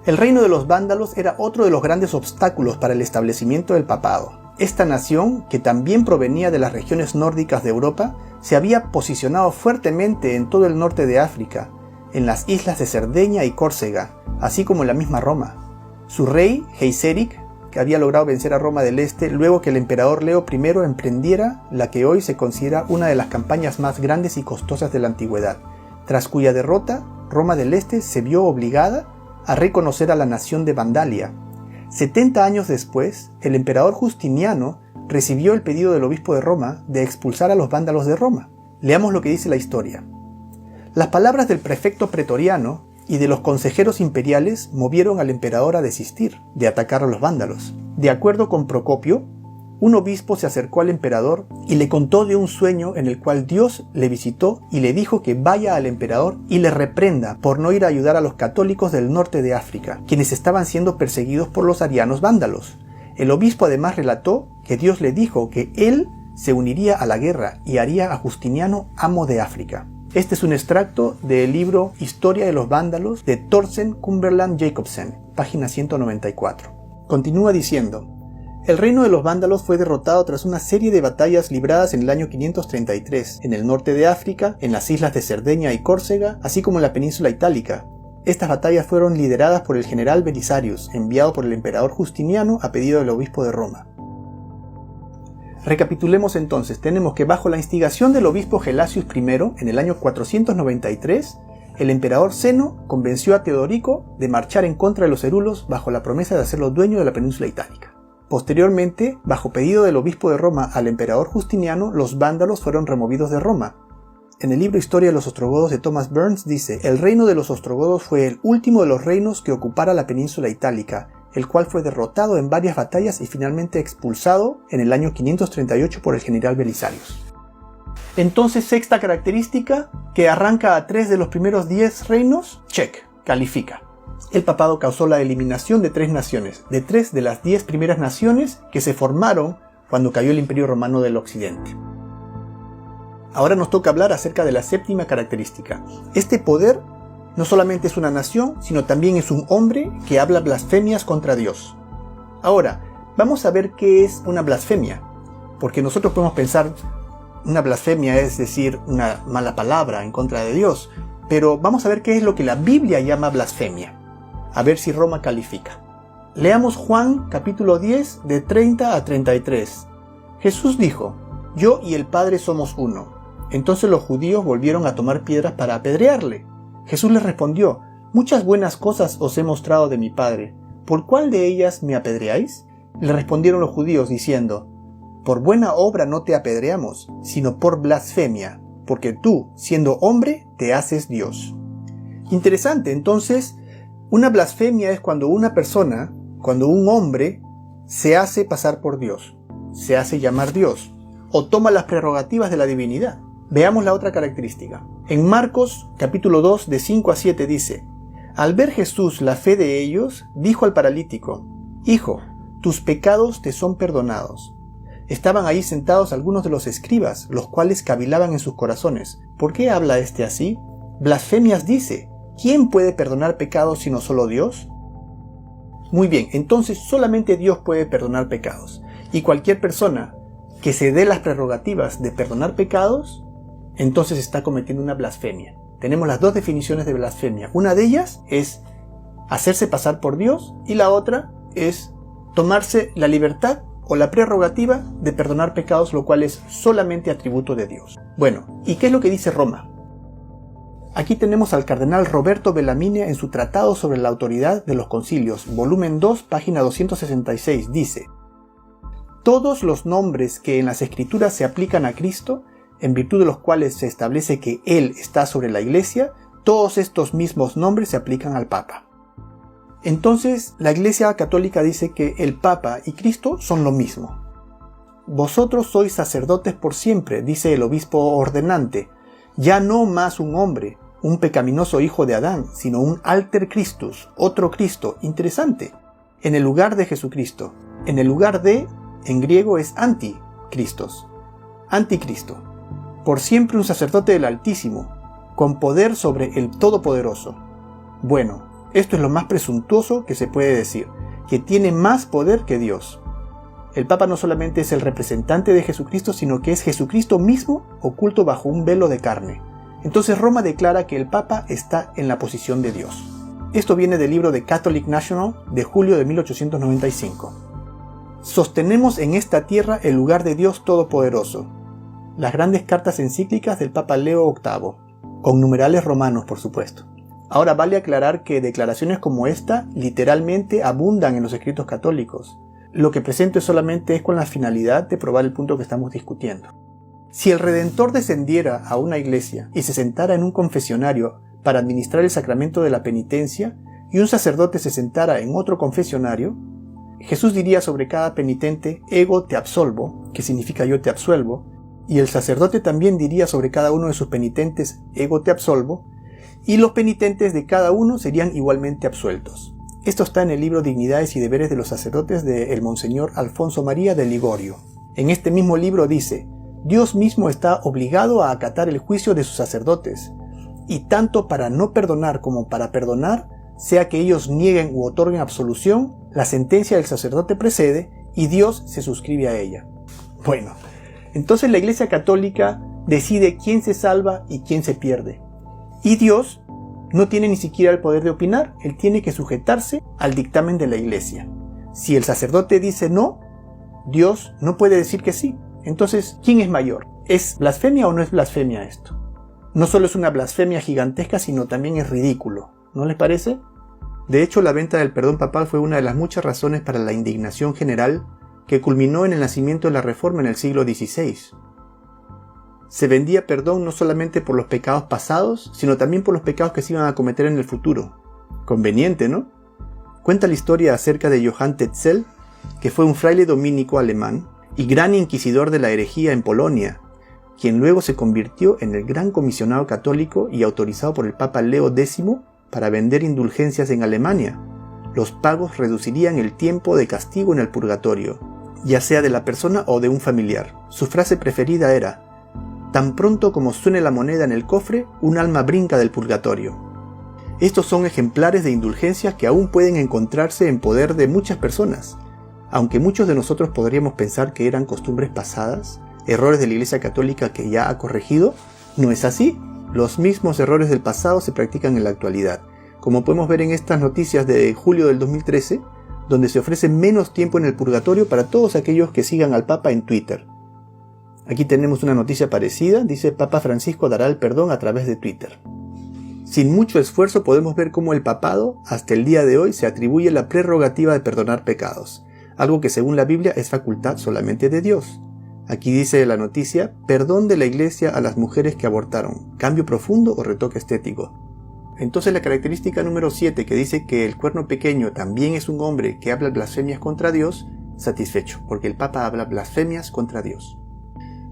El reino de los vándalos era otro de los grandes obstáculos para el establecimiento del papado. Esta nación, que también provenía de las regiones nórdicas de Europa, se había posicionado fuertemente en todo el norte de África, en las islas de Cerdeña y Córcega, así como en la misma Roma. Su rey, Geiseric, que había logrado vencer a Roma del Este luego que el emperador Leo I emprendiera la que hoy se considera una de las campañas más grandes y costosas de la antigüedad, tras cuya derrota, Roma del Este se vio obligada a reconocer a la nación de Vandalia. 70 años después, el emperador Justiniano recibió el pedido del obispo de Roma de expulsar a los vándalos de Roma. Leamos lo que dice la historia. Las palabras del prefecto pretoriano y de los consejeros imperiales movieron al emperador a desistir de atacar a los vándalos. De acuerdo con Procopio, un obispo se acercó al emperador y le contó de un sueño en el cual Dios le visitó y le dijo que vaya al emperador y le reprenda por no ir a ayudar a los católicos del norte de África, quienes estaban siendo perseguidos por los arianos vándalos. El obispo además relató que Dios le dijo que él se uniría a la guerra y haría a Justiniano amo de África. Este es un extracto del libro Historia de los Vándalos de Thorsten Cumberland Jacobsen, página 194. Continúa diciendo: el reino de los vándalos fue derrotado tras una serie de batallas libradas en el año 533, en el norte de África, en las islas de Cerdeña y Córcega, así como en la península itálica. Estas batallas fueron lideradas por el general Belisarius, enviado por el emperador Justiniano a pedido del obispo de Roma. Recapitulemos entonces, tenemos que bajo la instigación del obispo Gelasius I, en el año 493, el emperador Zeno convenció a Teodorico de marchar en contra de los herulos bajo la promesa de hacerlo dueño de la península itálica. Posteriormente, bajo pedido del obispo de Roma al emperador Justiniano, los vándalos fueron removidos de Roma. En el libro Historia de los Ostrogodos de Thomas Burns dice: el reino de los ostrogodos fue el último de los reinos que ocupara la península itálica, el cual fue derrotado en varias batallas y finalmente expulsado en el año 538 por el general Belisarius. Entonces, sexta característica, que arranca a 3 de los primeros 10 reinos, check, califica. El papado causó la eliminación de 3 naciones, de 3 de las 10 primeras naciones que se formaron cuando cayó el Imperio Romano del Occidente. Ahora nos toca hablar acerca de la séptima característica. Este poder no solamente es una nación, sino también es un hombre que habla blasfemias contra Dios. Ahora, vamos a ver qué es una blasfemia, porque nosotros podemos pensar, una blasfemia es decir, una mala palabra en contra de Dios, pero vamos a ver qué es lo que la Biblia llama blasfemia. A ver si Roma califica. Leamos Juan capítulo 10 de 30 a 33. Jesús dijo: yo y el Padre somos uno. Entonces los judíos volvieron a tomar piedras para apedrearle. Jesús les respondió: muchas buenas cosas os he mostrado de mi Padre. ¿Por cuál de ellas me apedreáis? Le respondieron los judíos diciendo: por buena obra no te apedreamos, sino por blasfemia, porque tú, siendo hombre, te haces Dios. Interesante, entonces, una blasfemia es cuando una persona, cuando un hombre, se hace pasar por Dios, se hace llamar Dios, o toma las prerrogativas de la divinidad. Veamos la otra característica. En Marcos capítulo 2 de 5 a 7 dice: al ver Jesús la fe de ellos, dijo al paralítico: hijo, tus pecados te son perdonados. Estaban ahí sentados algunos de los escribas, los cuales cavilaban en sus corazones: ¿por qué habla este así? Blasfemias dice. ¿Quién puede perdonar pecados sino solo Dios? Muy bien, entonces solamente Dios puede perdonar pecados. Y cualquier persona que se dé las prerrogativas de perdonar pecados, entonces está cometiendo una blasfemia. Tenemos las dos definiciones de blasfemia. Una de ellas es hacerse pasar por Dios y la otra es tomarse la libertad o la prerrogativa de perdonar pecados, lo cual es solamente atributo de Dios. Bueno, ¿y qué es lo que dice Roma? Aquí tenemos al cardenal Roberto Bellarmine en su Tratado sobre la autoridad de los concilios, volumen 2, página 266, dice: todos los nombres que en las Escrituras se aplican a Cristo, en virtud de los cuales se establece que Él está sobre la Iglesia, todos estos mismos nombres se aplican al Papa. Entonces, la Iglesia Católica dice que el Papa y Cristo son lo mismo. Vosotros sois sacerdotes por siempre, dice el obispo ordenante, ya no más un hombre, un pecaminoso hijo de Adán, sino un alter Christus, otro Cristo, interesante, en el lugar de Jesucristo. En el lugar de, en griego es anti-Christos, anticristo. Por siempre un sacerdote del Altísimo, con poder sobre el Todopoderoso. Bueno, esto es lo más presuntuoso que se puede decir, que tiene más poder que Dios. El Papa no solamente es el representante de Jesucristo, sino que es Jesucristo mismo oculto bajo un velo de carne. Entonces Roma declara que el Papa está en la posición de Dios. Esto viene del libro de Catholic National de julio de 1895. Sostenemos en esta tierra el lugar de Dios Todopoderoso. Las grandes cartas encíclicas del Papa Leo VIII, con numerales romanos por supuesto. Ahora vale aclarar que declaraciones como esta literalmente abundan en los escritos católicos. Lo que presento solamente es con la finalidad de probar el punto que estamos discutiendo. Si el Redentor descendiera a una iglesia y se sentara en un confesionario para administrar el sacramento de la penitencia, y un sacerdote se sentara en otro confesionario, Jesús diría sobre cada penitente, ego te absolvo, que significa yo te absuelvo, y el sacerdote también diría sobre cada uno de sus penitentes, ego te absolvo, y los penitentes de cada uno serían igualmente absueltos. Esto está en el libro Dignidades y Deberes de los Sacerdotes de el Monseñor Alfonso María de Ligorio. En este mismo libro dice: Dios mismo está obligado a acatar el juicio de sus sacerdotes, y tanto para no perdonar como para perdonar, sea que ellos nieguen u otorguen absolución, la sentencia del sacerdote precede y Dios se suscribe a ella. Bueno, entonces la Iglesia Católica decide quién se salva y quién se pierde. Y Dios no tiene ni siquiera el poder de opinar, Él tiene que sujetarse al dictamen de la Iglesia. Si el sacerdote dice no, Dios no puede decir que sí. Entonces, ¿quién es mayor? ¿Es blasfemia o no es blasfemia esto? No solo es una blasfemia gigantesca, sino también es ridículo, ¿no les parece? De hecho, la venta del perdón papal fue una de las muchas razones para la indignación general que culminó en el nacimiento de la Reforma en el siglo XVI. Se vendía perdón no solamente por los pecados pasados, sino también por los pecados que se iban a cometer en el futuro. Conveniente, ¿no? Cuenta la historia acerca de Johann Tetzel, que fue un fraile dominico alemán y gran inquisidor de la herejía en Polonia, quien luego se convirtió en el gran comisionado católico y autorizado por el Papa Leo X para vender indulgencias en Alemania. Los pagos reducirían el tiempo de castigo en el purgatorio, ya sea de la persona o de un familiar. Su frase preferida era: tan pronto como suene la moneda en el cofre, un alma brinca del purgatorio. Estos son ejemplares de indulgencias que aún pueden encontrarse en poder de muchas personas. Aunque muchos de nosotros podríamos pensar que eran costumbres pasadas, errores de la Iglesia Católica que ya ha corregido, no es así. Los mismos errores del pasado se practican en la actualidad, como podemos ver en estas noticias de julio del 2013, donde se ofrece menos tiempo en el purgatorio para todos aquellos que sigan al Papa en Twitter. Aquí tenemos una noticia parecida, dice: Papa Francisco dará el perdón a través de Twitter. Sin mucho esfuerzo podemos ver cómo el papado, hasta el día de hoy, se atribuye la prerrogativa de perdonar pecados, algo que según la Biblia es facultad solamente de Dios. Aquí dice la noticia: perdón de la Iglesia a las mujeres que abortaron, cambio profundo o retoque estético. Entonces la característica número 7, que dice que el cuerno pequeño también es un hombre que habla blasfemias contra Dios, satisfecho, porque el Papa habla blasfemias contra Dios.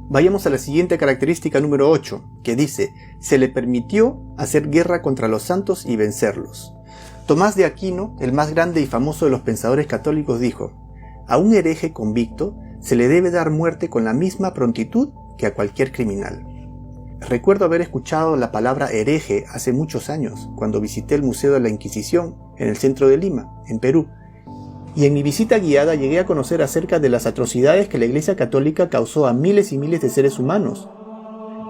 Vayamos a la siguiente característica número 8, que dice: se le permitió hacer guerra contra los santos y vencerlos. Tomás de Aquino, el más grande y famoso de los pensadores católicos, dijo: a un hereje convicto se le debe dar muerte con la misma prontitud que a cualquier criminal. Recuerdo haber escuchado la palabra hereje hace muchos años, cuando visité el Museo de la Inquisición, en el centro de Lima, en Perú. Y en mi visita guiada llegué a conocer acerca de las atrocidades que la Iglesia Católica causó a miles y miles de seres humanos.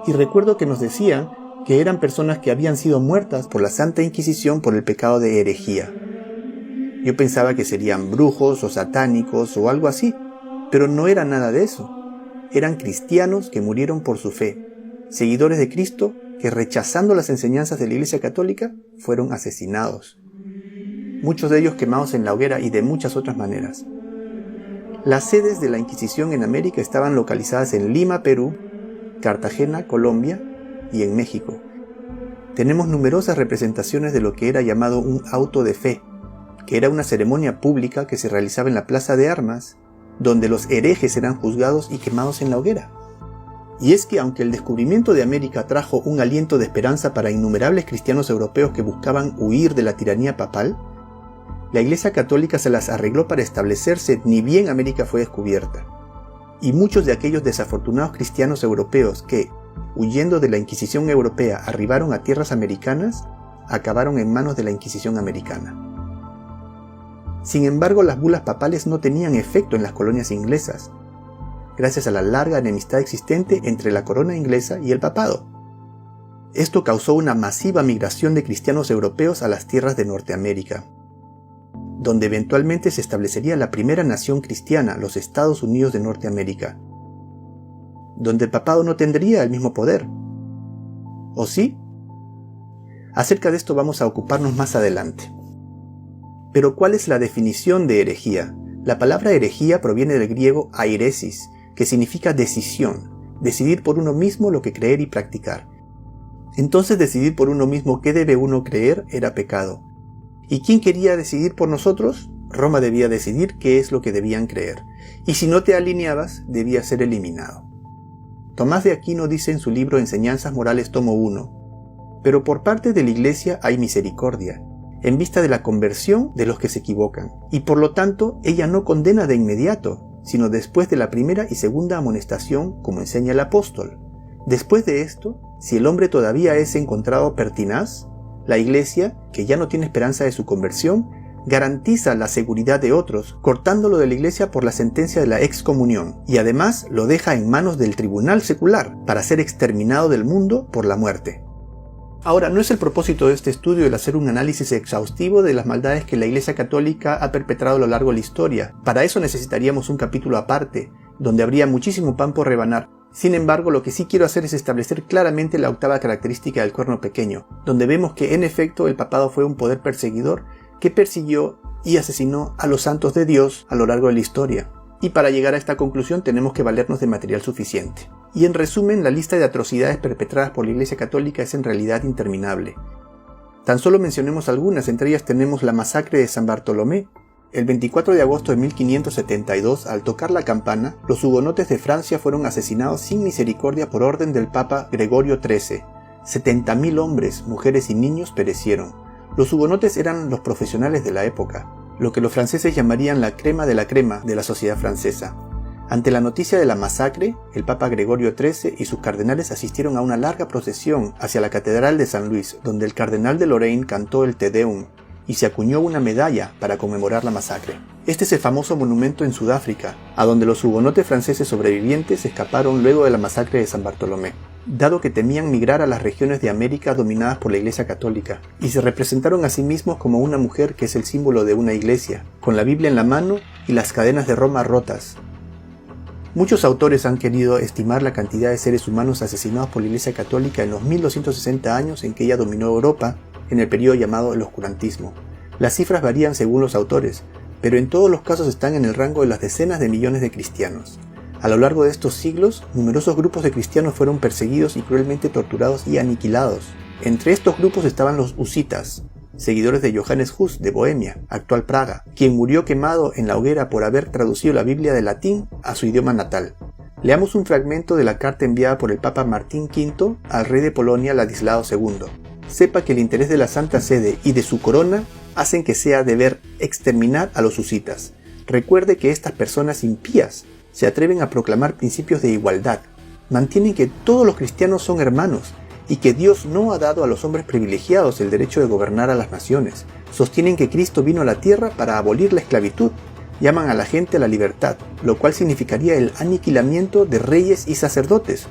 Y recuerdo que nos decían que eran personas que habían sido muertas por la Santa Inquisición por el pecado de herejía. Yo pensaba que serían brujos o satánicos o algo así, pero no era nada de eso. Eran cristianos que murieron por su fe, seguidores de Cristo que, rechazando las enseñanzas de la Iglesia Católica, fueron asesinados. Muchos de ellos quemados en la hoguera y de muchas otras maneras. Las sedes de la Inquisición en América estaban localizadas en Lima, Perú, Cartagena, Colombia y en México. Tenemos numerosas representaciones de lo que era llamado un auto de fe, que era una ceremonia pública que se realizaba en la Plaza de Armas, donde los herejes eran juzgados y quemados en la hoguera. Y es que aunque el descubrimiento de América trajo un aliento de esperanza para innumerables cristianos europeos que buscaban huir de la tiranía papal, la Iglesia Católica se las arregló para establecerse ni bien América fue descubierta. Y muchos de aquellos desafortunados cristianos europeos que, huyendo de la Inquisición europea, arribaron a tierras americanas, acabaron en manos de la Inquisición americana. Sin embargo, las bulas papales no tenían efecto en las colonias inglesas, gracias a la larga enemistad existente entre la corona inglesa y el papado. Esto causó una masiva migración de cristianos europeos a las tierras de Norteamérica, donde eventualmente se establecería la primera nación cristiana, los Estados Unidos de Norteamérica, donde el papado no tendría el mismo poder. ¿O sí? Acerca de esto vamos a ocuparnos más adelante. Pero ¿cuál es la definición de herejía? La palabra herejía proviene del griego airesis, que significa decisión, decidir por uno mismo lo que creer y practicar. Entonces decidir por uno mismo qué debe uno creer era pecado. ¿Y quién quería decidir por nosotros? Roma debía decidir qué es lo que debían creer, y si no te alineabas, debías ser eliminado. Tomás de Aquino dice en su libro Enseñanzas Morales tomo 1, pero por parte de la Iglesia hay misericordia, en vista de la conversión de los que se equivocan, y por lo tanto ella no condena de inmediato, sino después de la primera y segunda amonestación, como enseña el apóstol. Después de esto, si el hombre todavía es encontrado pertinaz, la Iglesia, que ya no tiene esperanza de su conversión, garantiza la seguridad de otros, cortándolo de la Iglesia por la sentencia de la excomunión, y además lo deja en manos del tribunal secular, para ser exterminado del mundo por la muerte. Ahora, no es el propósito de este estudio el hacer un análisis exhaustivo de las maldades que la Iglesia Católica ha perpetrado a lo largo de la historia. Para eso necesitaríamos un capítulo aparte, donde habría muchísimo pan por rebanar. Sin embargo, lo que sí quiero hacer es establecer claramente la octava característica del cuerno pequeño, donde vemos que en efecto el papado fue un poder perseguidor que persiguió y asesinó a los santos de Dios a lo largo de la historia. Y para llegar a esta conclusión tenemos que valernos de material suficiente. Y en resumen, la lista de atrocidades perpetradas por la Iglesia Católica es en realidad interminable. Tan solo mencionemos algunas, entre ellas tenemos la masacre de San Bartolomé. El 24 de agosto de 1572, al tocar la campana, los hugonotes de Francia fueron asesinados sin misericordia por orden del Papa Gregorio XIII. 70.000 hombres, mujeres y niños perecieron. Los hugonotes eran los profesionales de la época, lo que los franceses llamarían la crema de la sociedad francesa. Ante la noticia de la masacre, el Papa Gregorio XIII y sus cardenales asistieron a una larga procesión hacia la Catedral de San Luis, donde el cardenal de Lorraine cantó el Te Deum y se acuñó una medalla para conmemorar la masacre. Este es el famoso monumento en Sudáfrica, a donde los hugonotes franceses sobrevivientes escaparon luego de la masacre de San Bartolomé, dado que temían migrar a las regiones de América dominadas por la Iglesia Católica, y se representaron a sí mismos como una mujer que es el símbolo de una iglesia, con la Biblia en la mano y las cadenas de Roma rotas. Muchos autores han querido estimar la cantidad de seres humanos asesinados por la Iglesia Católica en los 1260 años en que ella dominó Europa, en el periodo llamado el oscurantismo. Las cifras varían según los autores, pero en todos los casos están en el rango de las decenas de millones de cristianos. A lo largo de estos siglos, numerosos grupos de cristianos fueron perseguidos y cruelmente torturados y aniquilados. Entre estos grupos estaban los husitas, seguidores de Johannes Hus de Bohemia, actual Praga, quien murió quemado en la hoguera por haber traducido la Biblia del latín a su idioma natal. Leamos un fragmento de la carta enviada por el Papa Martín V al rey de Polonia Ladislao II. Sepa que el interés de la Santa Sede y de su corona hacen que sea deber exterminar a los husitas. Recuerde que estas personas impías se atreven a proclamar principios de igualdad, mantienen que todos los cristianos son hermanos y que Dios no ha dado a los hombres privilegiados el derecho de gobernar a las naciones. Sostienen que Cristo vino a la tierra para abolir la esclavitud. Llaman a la gente a la libertad, lo cual significaría el aniquilamiento de reyes y sacerdotes.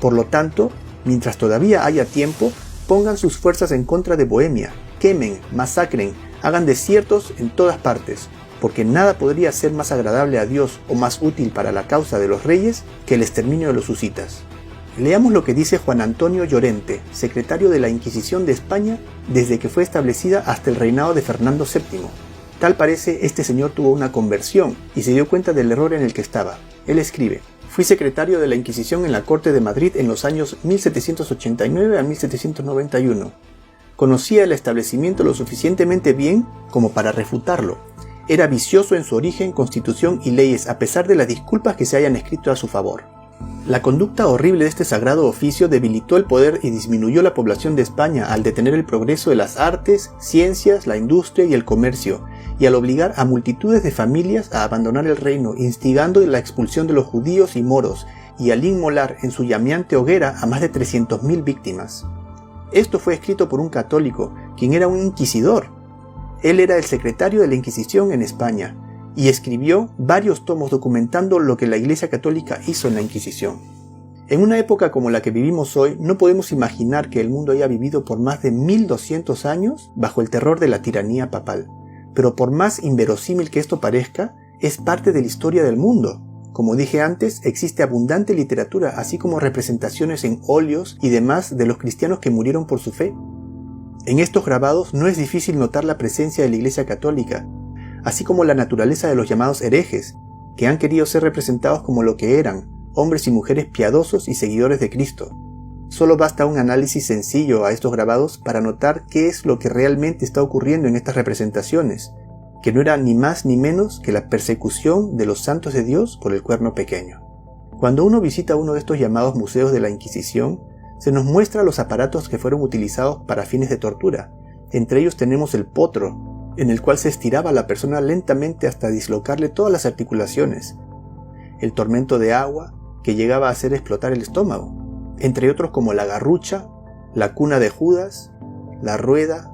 Por lo tanto, mientras todavía haya tiempo, pongan sus fuerzas en contra de Bohemia, quemen, masacren, hagan desiertos en todas partes, porque nada podría ser más agradable a Dios o más útil para la causa de los reyes que el exterminio de los husitas. Leamos lo que dice Juan Antonio Llorente, secretario de la Inquisición de España desde que fue establecida hasta el reinado de Fernando VII. Tal parece, este señor tuvo una conversión y se dio cuenta del error en el que estaba. Él escribe: fui secretario de la Inquisición en la Corte de Madrid en los años 1789 a 1791. Conocía el establecimiento lo suficientemente bien como para refutarlo. Era vicioso en su origen, constitución y leyes, a pesar de las disculpas que se hayan escrito a su favor. La conducta horrible de este sagrado oficio debilitó el poder y disminuyó la población de España al detener el progreso de las artes, ciencias, la industria y el comercio, y al obligar a multitudes de familias a abandonar el reino, instigando la expulsión de los judíos y moros, y al inmolar en su llameante hoguera a más de 300.000 víctimas. Esto fue escrito por un católico, quien era un inquisidor. Él era el secretario de la Inquisición en España, y escribió varios tomos documentando lo que la Iglesia Católica hizo en la Inquisición. En una época como la que vivimos hoy, no podemos imaginar que el mundo haya vivido por más de 1200 años bajo el terror de la tiranía papal. Pero por más inverosímil que esto parezca, es parte de la historia del mundo. Como dije antes, existe abundante literatura, así como representaciones en óleos y demás de los cristianos que murieron por su fe. En estos grabados no es difícil notar la presencia de la Iglesia Católica, así como la naturaleza de los llamados herejes, que han querido ser representados como lo que eran, hombres y mujeres piadosos y seguidores de Cristo. Solo basta un análisis sencillo a estos grabados para notar qué es lo que realmente está ocurriendo en estas representaciones, que no era ni más ni menos que la persecución de los santos de Dios por el cuerno pequeño. Cuando uno visita uno de estos llamados museos de la Inquisición, se nos muestra los aparatos que fueron utilizados para fines de tortura. Entre ellos tenemos el potro, en el cual se estiraba a la persona lentamente hasta dislocarle todas las articulaciones, el tormento de agua, que llegaba a hacer explotar el estómago, entre otros como la garrucha, la cuna de Judas, la rueda,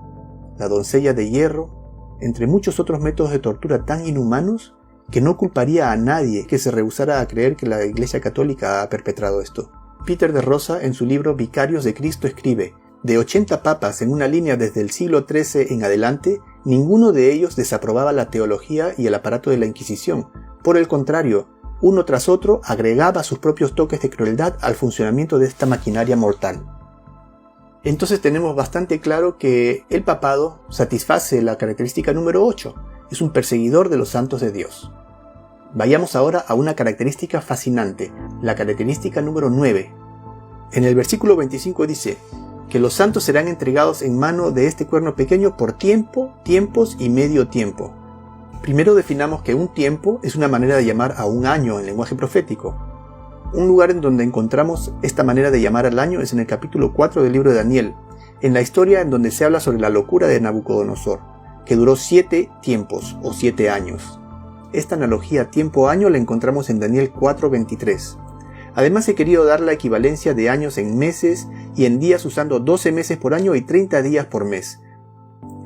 la doncella de hierro, entre muchos otros métodos de tortura tan inhumanos que no culparía a nadie que se rehusara a creer que la Iglesia Católica ha perpetrado esto. Peter de Rosa, en su libro Vicarios de Cristo, escribe: de 80 papas en una línea desde el siglo XIII en adelante, ninguno de ellos desaprobaba la teología y el aparato de la Inquisición. Por el contrario, uno tras otro agregaba sus propios toques de crueldad al funcionamiento de esta maquinaria mortal. Entonces tenemos bastante claro que el papado satisface la característica número 8, es un perseguidor de los santos de Dios. Vayamos ahora a una característica fascinante, la característica número 9. En el versículo 25 dice que los santos serán entregados en mano de este cuerno pequeño por tiempo, tiempos y medio tiempo. Primero definamos que un tiempo es una manera de llamar a un año en lenguaje profético. Un lugar en donde encontramos esta manera de llamar al año es en el capítulo 4 del libro de Daniel, en la historia en donde se habla sobre la locura de Nabucodonosor, que duró 7 tiempos o 7 años. Esta analogía tiempo-año la encontramos en Daniel 4:23. Además he querido dar la equivalencia de años en meses y en días usando 12 meses por año y 30 días por mes.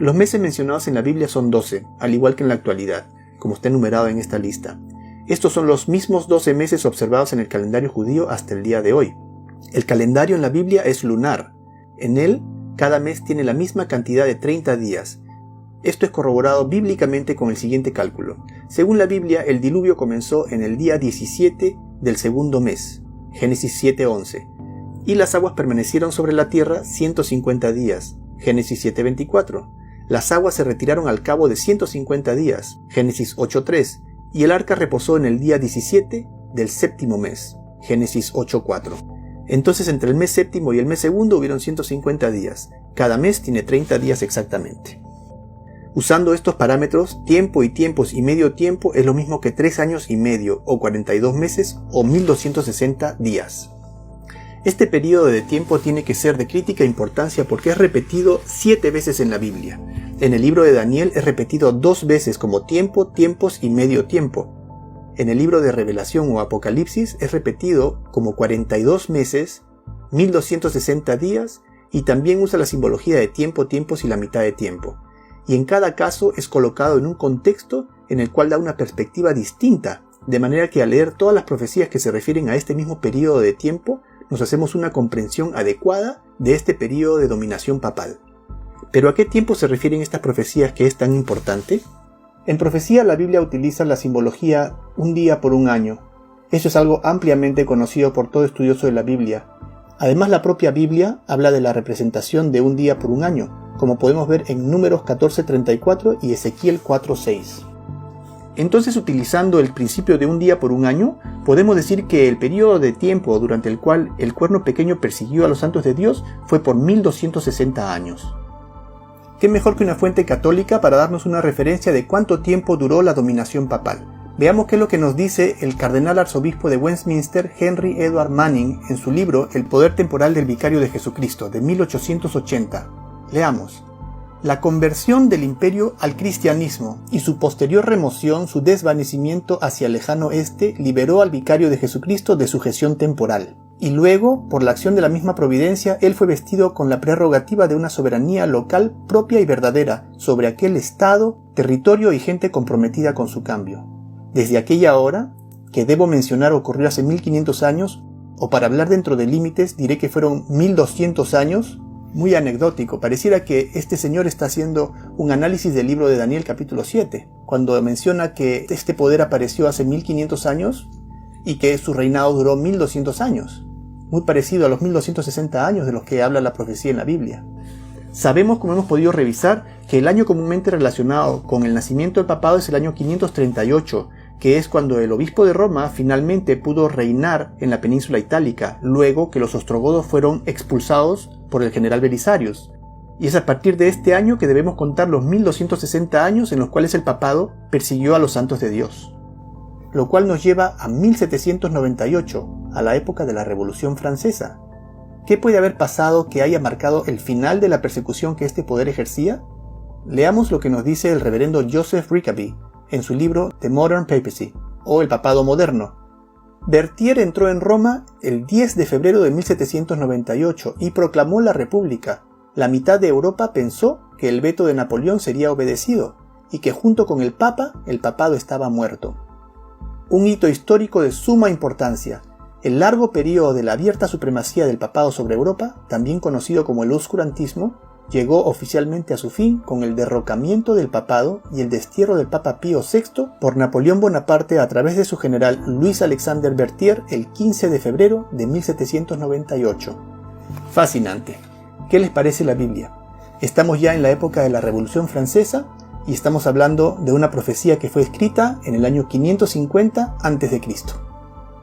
Los meses mencionados en la Biblia son 12, al igual que en la actualidad, como está enumerado en esta lista. Estos son los mismos 12 meses observados en el calendario judío hasta el día de hoy. El calendario en la Biblia es lunar. En él, cada mes tiene la misma cantidad de 30 días. Esto es corroborado bíblicamente con el siguiente cálculo. Según la Biblia, el diluvio comenzó en el día 17 del segundo mes, Génesis 7:11, y las aguas permanecieron sobre la tierra 150 días, Génesis 7:24. Las aguas se retiraron al cabo de 150 días, Génesis 8:3, y el arca reposó en el día 17 del séptimo mes, Génesis 8:4. Entonces entre el mes séptimo y el mes segundo hubieron 150 días. Cada mes tiene 30 días exactamente. Usando estos parámetros, tiempo y tiempos y medio tiempo es lo mismo que 3 años y medio, o 42 meses, o 1260 días. Este periodo de tiempo tiene que ser de crítica importancia porque es repetido 7 veces en la Biblia. En el libro de Daniel es repetido 2 veces como tiempo, tiempos y medio tiempo. En el libro de Revelación o Apocalipsis es repetido como 42 meses, 1260 días, y también usa la simbología de tiempo, tiempos y la mitad de tiempo. Y en cada caso es colocado en un contexto en el cual da una perspectiva distinta, de manera que al leer todas las profecías que se refieren a este mismo periodo de tiempo, nos hacemos una comprensión adecuada de este periodo de dominación papal. ¿Pero a qué tiempo se refieren estas profecías que es tan importante? En profecía la Biblia utiliza la simbología un día por un año. Eso es algo ampliamente conocido por todo estudioso de la Biblia, Además, la propia Biblia habla de la representación de un día por un año, como podemos ver en Números 14:34 y Ezequiel 4:6. Entonces, utilizando el principio de un día por un año, podemos decir que el periodo de tiempo durante el cual el cuerno pequeño persiguió a los santos de Dios fue por 1260 años. ¿Qué mejor que una fuente católica para darnos una referencia de cuánto tiempo duró la dominación papal? Veamos qué es lo que nos dice el cardenal arzobispo de Westminster, Henry Edward Manning, en su libro El poder temporal del vicario de Jesucristo, de 1880. Leamos. La conversión del imperio al cristianismo y su posterior remoción, su desvanecimiento hacia el lejano este, liberó al vicario de Jesucristo de sujeción temporal. Y luego, por la acción de la misma providencia, él fue vestido con la prerrogativa de una soberanía local propia y verdadera sobre aquel estado, territorio y gente comprometida con su cambio. Desde aquella hora, que debo mencionar ocurrió hace 1500 años, o para hablar dentro de límites diré que fueron 1200 años, muy anecdótico, pareciera que este señor está haciendo un análisis del libro de Daniel capítulo 7, cuando menciona que este poder apareció hace 1500 años y que su reinado duró 1200 años, muy parecido a los 1260 años de los que habla la profecía en la Biblia. Sabemos, como hemos podido revisar, que el año comúnmente relacionado con el nacimiento del papado es el año 538, que es cuando el obispo de Roma finalmente pudo reinar en la península itálica, luego que los ostrogodos fueron expulsados por el general Belisarius. Y es a partir de este año que debemos contar los 1260 años en los cuales el papado persiguió a los santos de Dios. Lo cual nos lleva a 1798, a la época de la Revolución Francesa. ¿Qué puede haber pasado que haya marcado el final de la persecución que este poder ejercía? Leamos lo que nos dice el reverendo Joseph Rickaby en su libro The Modern Papacy, o El Papado Moderno. Berthier entró en Roma el 10 de febrero de 1798 y proclamó la República. La mitad de Europa pensó que el veto de Napoleón sería obedecido y que junto con el Papa, el papado estaba muerto. Un hito histórico de suma importancia. El largo periodo de la abierta supremacía del papado sobre Europa, también conocido como el oscurantismo, llegó oficialmente a su fin con el derrocamiento del papado y el destierro del Papa Pío VI por Napoleón Bonaparte a través de su general Luis Alexander Berthier el 15 de febrero de 1798. Fascinante. ¿Qué les parece la Biblia? Estamos ya en la época de la Revolución Francesa y estamos hablando de una profecía que fue escrita en el año 550 a.C.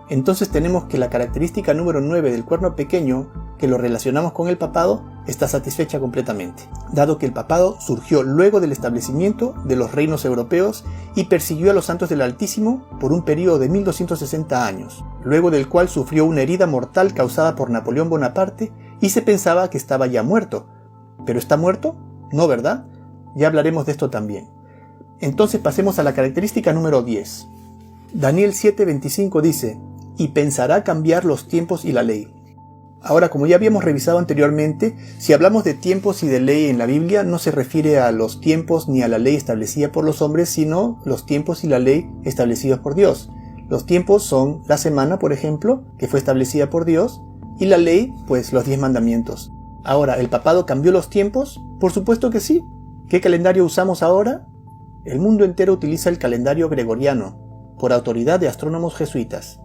Entonces tenemos que la característica número 9 del cuerno pequeño, que lo relacionamos con el papado, está satisfecha completamente, dado que el papado surgió luego del establecimiento de los reinos europeos y persiguió a los santos del Altísimo por un periodo de 1260 años, luego del cual sufrió una herida mortal causada por Napoleón Bonaparte y se pensaba que estaba ya muerto. ¿Pero está muerto? No, ¿verdad? Ya hablaremos de esto también. Entonces pasemos a la característica número 10. Daniel 7:25 dice: y pensará cambiar los tiempos y la ley. Ahora, como ya habíamos revisado anteriormente, si hablamos de tiempos y de ley en la Biblia, no se refiere a los tiempos ni a la ley establecida por los hombres, sino los tiempos y la ley establecidos por Dios. Los tiempos son la semana, por ejemplo, que fue establecida por Dios, y la ley, pues los 10 mandamientos. Ahora, ¿el papado cambió los tiempos? Por supuesto que sí. ¿Qué calendario usamos ahora? El mundo entero utiliza el calendario gregoriano, por autoridad de astrónomos jesuitas.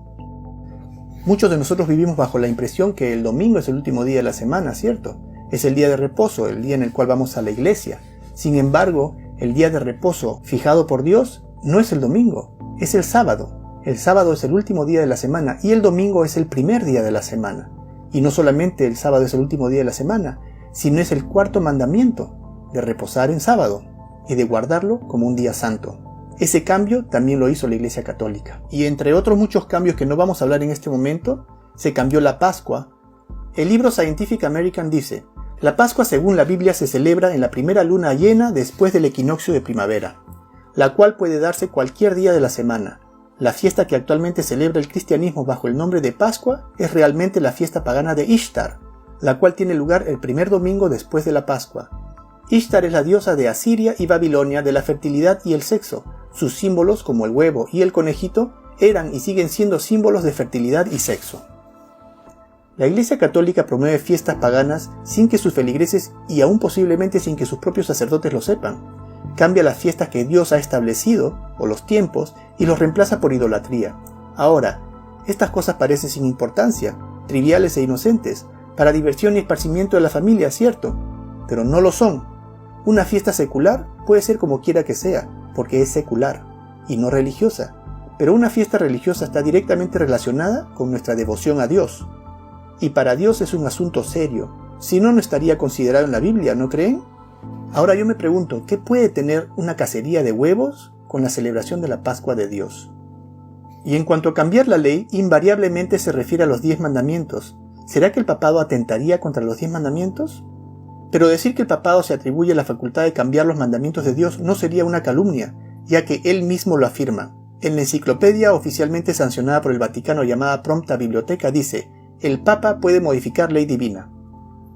Muchos de nosotros vivimos bajo la impresión que el domingo es el último día de la semana, ¿cierto? Es el día de reposo, el día en el cual vamos a la iglesia. Sin embargo, el día de reposo fijado por Dios no es el domingo, es el sábado. El sábado es el último día de la semana y el domingo es el primer día de la semana. Y no solamente el sábado es el último día de la semana, sino es el cuarto mandamiento, de reposar en sábado y de guardarlo como un día santo. Ese cambio también lo hizo la Iglesia Católica. Y entre otros muchos cambios que no vamos a hablar en este momento, se cambió la Pascua. El libro Scientific American dice: la Pascua según la Biblia se celebra en la primera luna llena después del equinoccio de primavera, la cual puede darse cualquier día de la semana. La fiesta que actualmente celebra el cristianismo bajo el nombre de Pascua es realmente la fiesta pagana de Ishtar, la cual tiene lugar el primer domingo después de la Pascua. Ishtar es la diosa de Asiria y Babilonia de la fertilidad y el sexo. Sus símbolos, como el huevo y el conejito, eran y siguen siendo símbolos de fertilidad y sexo. La Iglesia Católica promueve fiestas paganas sin que sus feligreses y aún posiblemente sin que sus propios sacerdotes lo sepan. Cambia las fiestas que Dios ha establecido, o los tiempos, y los reemplaza por idolatría. Ahora, estas cosas parecen sin importancia, triviales e inocentes, para diversión y esparcimiento de la familia, cierto, pero no lo son. Una fiesta secular puede ser como quiera que sea, porque es secular y no religiosa, pero una fiesta religiosa está directamente relacionada con nuestra devoción a Dios. Y para Dios es un asunto serio, si no, no estaría considerado en la Biblia, ¿no creen? Ahora yo me pregunto, ¿qué puede tener una cacería de huevos con la celebración de la Pascua de Dios? Y en cuanto a cambiar la ley, invariablemente se refiere a los 10 mandamientos. ¿Será que el papado atentaría contra los 10 mandamientos? Pero decir que el papado se atribuye la facultad de cambiar los mandamientos de Dios no sería una calumnia, ya que él mismo lo afirma. En la enciclopedia oficialmente sancionada por el Vaticano llamada Prompta Biblioteca dice: el Papa puede modificar ley divina.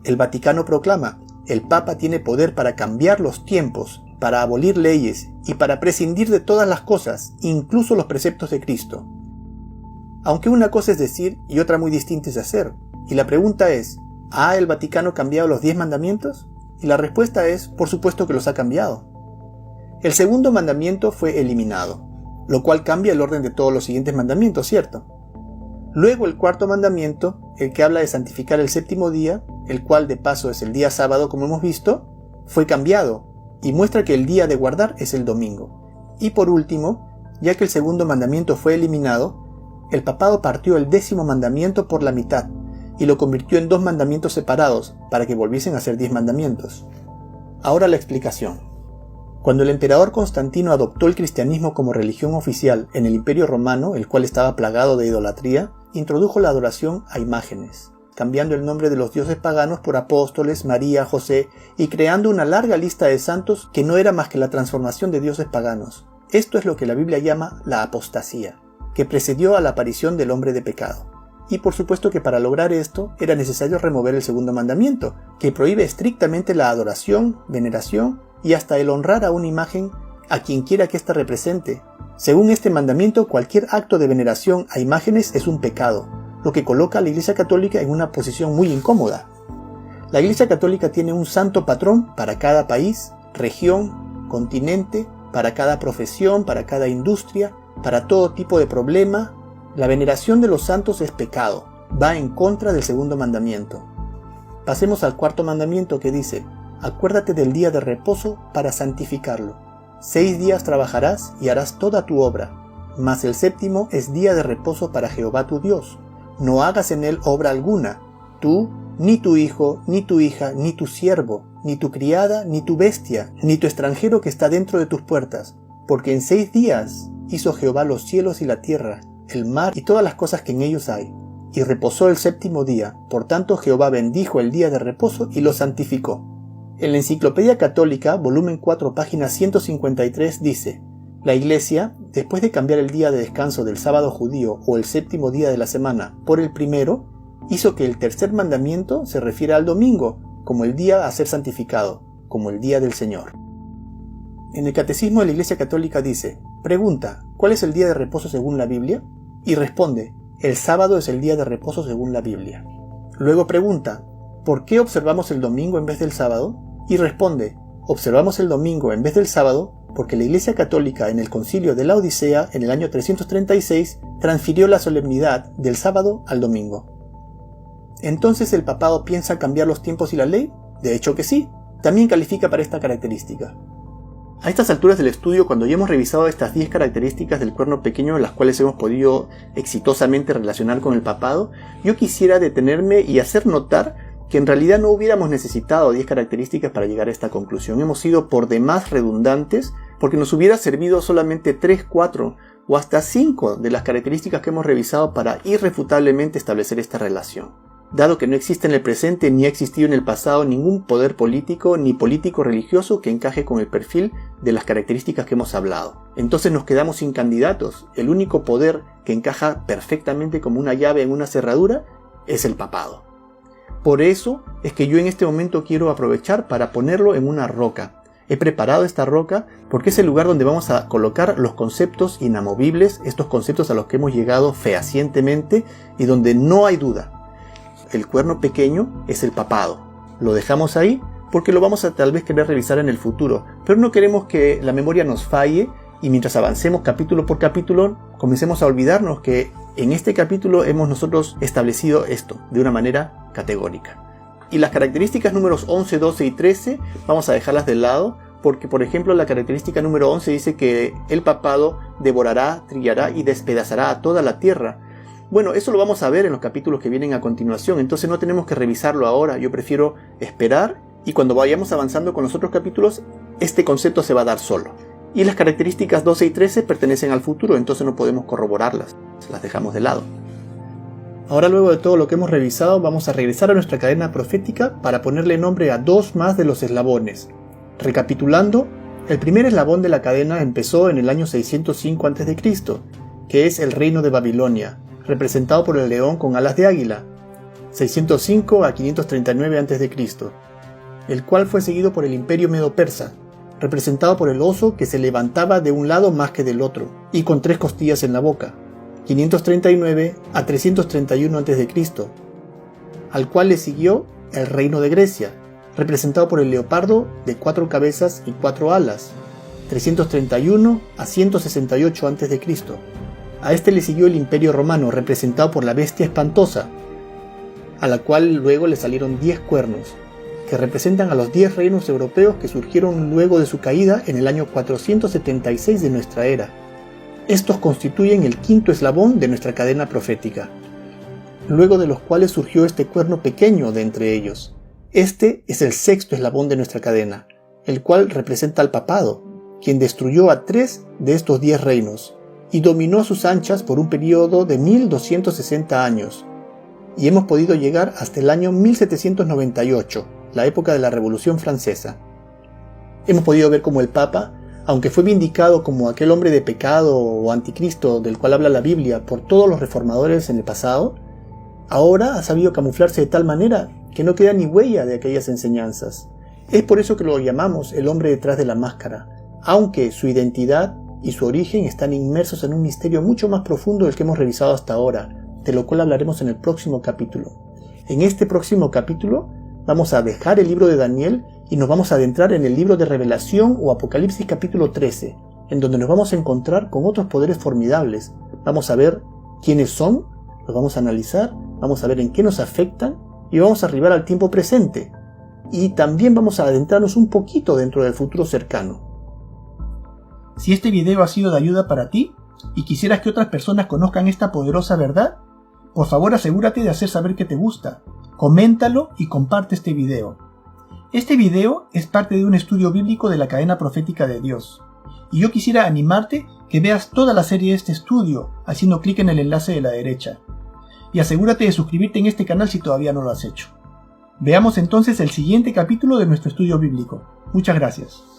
El Vaticano proclama: el Papa tiene poder para cambiar los tiempos, para abolir leyes y para prescindir de todas las cosas, incluso los preceptos de Cristo. Aunque una cosa es decir y otra muy distinta es hacer. Y la pregunta es: ¿ha el Vaticano cambiado los 10 mandamientos? Y la respuesta es: por supuesto que los ha cambiado. El segundo mandamiento fue eliminado, lo cual cambia el orden de todos los siguientes mandamientos, ¿cierto? Luego el cuarto mandamiento, el que habla de santificar el séptimo día, el cual de paso es el día sábado como hemos visto, fue cambiado y muestra que el día de guardar es el domingo. Y por último, ya que el segundo mandamiento fue eliminado, el papado partió el 10º mandamiento por la mitad y lo convirtió en 2 mandamientos separados para que volviesen a ser 10 mandamientos. Ahora la explicación. Cuando el emperador Constantino adoptó el cristianismo como religión oficial en el Imperio Romano, el cual estaba plagado de idolatría, introdujo la adoración a imágenes, cambiando el nombre de los dioses paganos por apóstoles, María, José, y creando una larga lista de santos que no era más que la transformación de dioses paganos. Esto es lo que la Biblia llama la apostasía, que precedió a la aparición del hombre de pecado. Y por supuesto que para lograr esto era necesario remover el segundo mandamiento, que prohíbe estrictamente la adoración, veneración y hasta el honrar a una imagen a quien quiera que ésta represente. Según este mandamiento, cualquier acto de veneración a imágenes es un pecado, lo que coloca a la Iglesia Católica en una posición muy incómoda. La Iglesia Católica tiene un santo patrón para cada país, región, continente, para cada profesión, para cada industria, para todo tipo de problema. La veneración de los santos es pecado, va en contra del segundo mandamiento. Pasemos al cuarto mandamiento que dice: acuérdate del día de reposo para santificarlo. 6 días trabajarás y harás toda tu obra, mas el séptimo es día de reposo para Jehová tu Dios. No hagas en él obra alguna, tú, ni tu hijo, ni tu hija, ni tu siervo, ni tu criada, ni tu bestia, ni tu extranjero que está dentro de tus puertas, porque en 6 días hizo Jehová los cielos y la tierra, el mar y todas las cosas que en ellos hay, y reposó el séptimo día. Por tanto Jehová bendijo el día de reposo y lo santificó. En la Enciclopedia Católica, volumen 4, página 153, dice: la Iglesia, después de cambiar el día de descanso del sábado judío o el séptimo día de la semana por el primero, hizo que el tercer mandamiento se refiera al domingo, como el día a ser santificado, como el día del Señor. En el Catecismo de la Iglesia Católica dice: pregunta, ¿cuál es el día de reposo según la Biblia? Y responde: el sábado es el día de reposo según la Biblia. Luego pregunta: ¿por qué observamos el domingo en vez del sábado? Y responde: observamos el domingo en vez del sábado porque la Iglesia Católica en el Concilio de la Odisea en el año 336 transfirió la solemnidad del sábado al domingo. ¿Entonces el papado piensa cambiar los tiempos y la ley? De hecho que sí, también califica para esta característica. A estas alturas del estudio, cuando ya hemos revisado estas 10 características del cuerno pequeño, las cuales hemos podido exitosamente relacionar con el papado, yo quisiera detenerme y hacer notar que en realidad no hubiéramos necesitado 10 características para llegar a esta conclusión. Hemos sido por demás redundantes porque nos hubiera servido solamente 3, 4 o hasta 5 de las características que hemos revisado para irrefutablemente establecer esta relación. Dado que no existe en el presente ni ha existido en el pasado ningún poder político ni político religioso que encaje con el perfil de las características que hemos hablado. Entonces nos quedamos sin candidatos. El único poder que encaja perfectamente como una llave en una cerradura es el papado. Por eso es que yo en este momento quiero aprovechar para ponerlo en una roca. He preparado esta roca porque es el lugar donde vamos a colocar los conceptos inamovibles, estos conceptos a los que hemos llegado fehacientemente y donde no hay duda. El cuerno pequeño es el papado. Lo dejamos ahí porque lo vamos a tal vez querer revisar en el futuro, pero no queremos que la memoria nos falle y mientras avancemos capítulo por capítulo comencemos a olvidarnos que en este capítulo hemos nosotros establecido esto de una manera categórica. Y las características números 11, 12 y 13 vamos a dejarlas de lado, porque por ejemplo la característica número 11 dice que el papado devorará, trillará y despedazará a toda la tierra. Bueno, eso lo vamos a ver en los capítulos que vienen a continuación, entonces no tenemos que revisarlo ahora. Yo prefiero esperar y cuando vayamos avanzando con los otros capítulos, este concepto se va a dar solo. Y las características 12 y 13 pertenecen al futuro, entonces no podemos corroborarlas, las dejamos de lado. Ahora, luego de todo lo que hemos revisado, vamos a regresar a nuestra cadena profética para ponerle nombre a dos más de los eslabones. Recapitulando, el primer eslabón de la cadena empezó en el año 605 a.C., que es el reino de Babilonia, representado por el león con alas de águila, 605 a 539 a.C., el cual fue seguido por el imperio medo-persa, representado por el oso que se levantaba de un lado más que del otro, y con 3 costillas en la boca, 539 a 331 a.C., al cual le siguió el reino de Grecia, representado por el leopardo de 4 cabezas y 4 alas, 331 a 168 a.C. A este le siguió el imperio romano, representado por la bestia espantosa, a la cual luego le salieron 10 cuernos, que representan a los 10 reinos europeos que surgieron luego de su caída en el año 476 de nuestra era. Estos constituyen el quinto eslabón de nuestra cadena profética, luego de los cuales surgió este cuerno pequeño de entre ellos. Este es el sexto eslabón de nuestra cadena, el cual representa al papado, quien destruyó a 3 de estos 10 reinos, y dominó a sus anchas por un periodo de 1260 años, y hemos podido llegar hasta el año 1798, la época de la Revolución Francesa. Hemos podido ver cómo el Papa, aunque fue vindicado como aquel hombre de pecado o anticristo del cual habla la Biblia por todos los reformadores en el pasado, ahora ha sabido camuflarse de tal manera que no queda ni huella de aquellas enseñanzas. Es por eso que lo llamamos el hombre detrás de la máscara, aunque su identidad y su origen están inmersos en un misterio mucho más profundo del que hemos revisado hasta ahora, de lo cual hablaremos en el próximo capítulo. En este próximo capítulo vamos a dejar el libro de Daniel y nos vamos a adentrar en el libro de Revelación o Apocalipsis capítulo 13, en donde nos vamos a encontrar con otros poderes formidables. Vamos a ver quiénes son, los vamos a analizar, vamos a ver en qué nos afectan y vamos a arribar al tiempo presente. Y también vamos a adentrarnos un poquito dentro del futuro cercano. Si este video ha sido de ayuda para ti y quisieras que otras personas conozcan esta poderosa verdad, por favor asegúrate de hacer saber que te gusta, coméntalo y comparte este video. Este video es parte de un estudio bíblico de la cadena profética de Dios, y yo quisiera animarte que veas toda la serie de este estudio haciendo clic en el enlace de la derecha. Y asegúrate de suscribirte en este canal si todavía no lo has hecho. Veamos entonces el siguiente capítulo de nuestro estudio bíblico. Muchas gracias.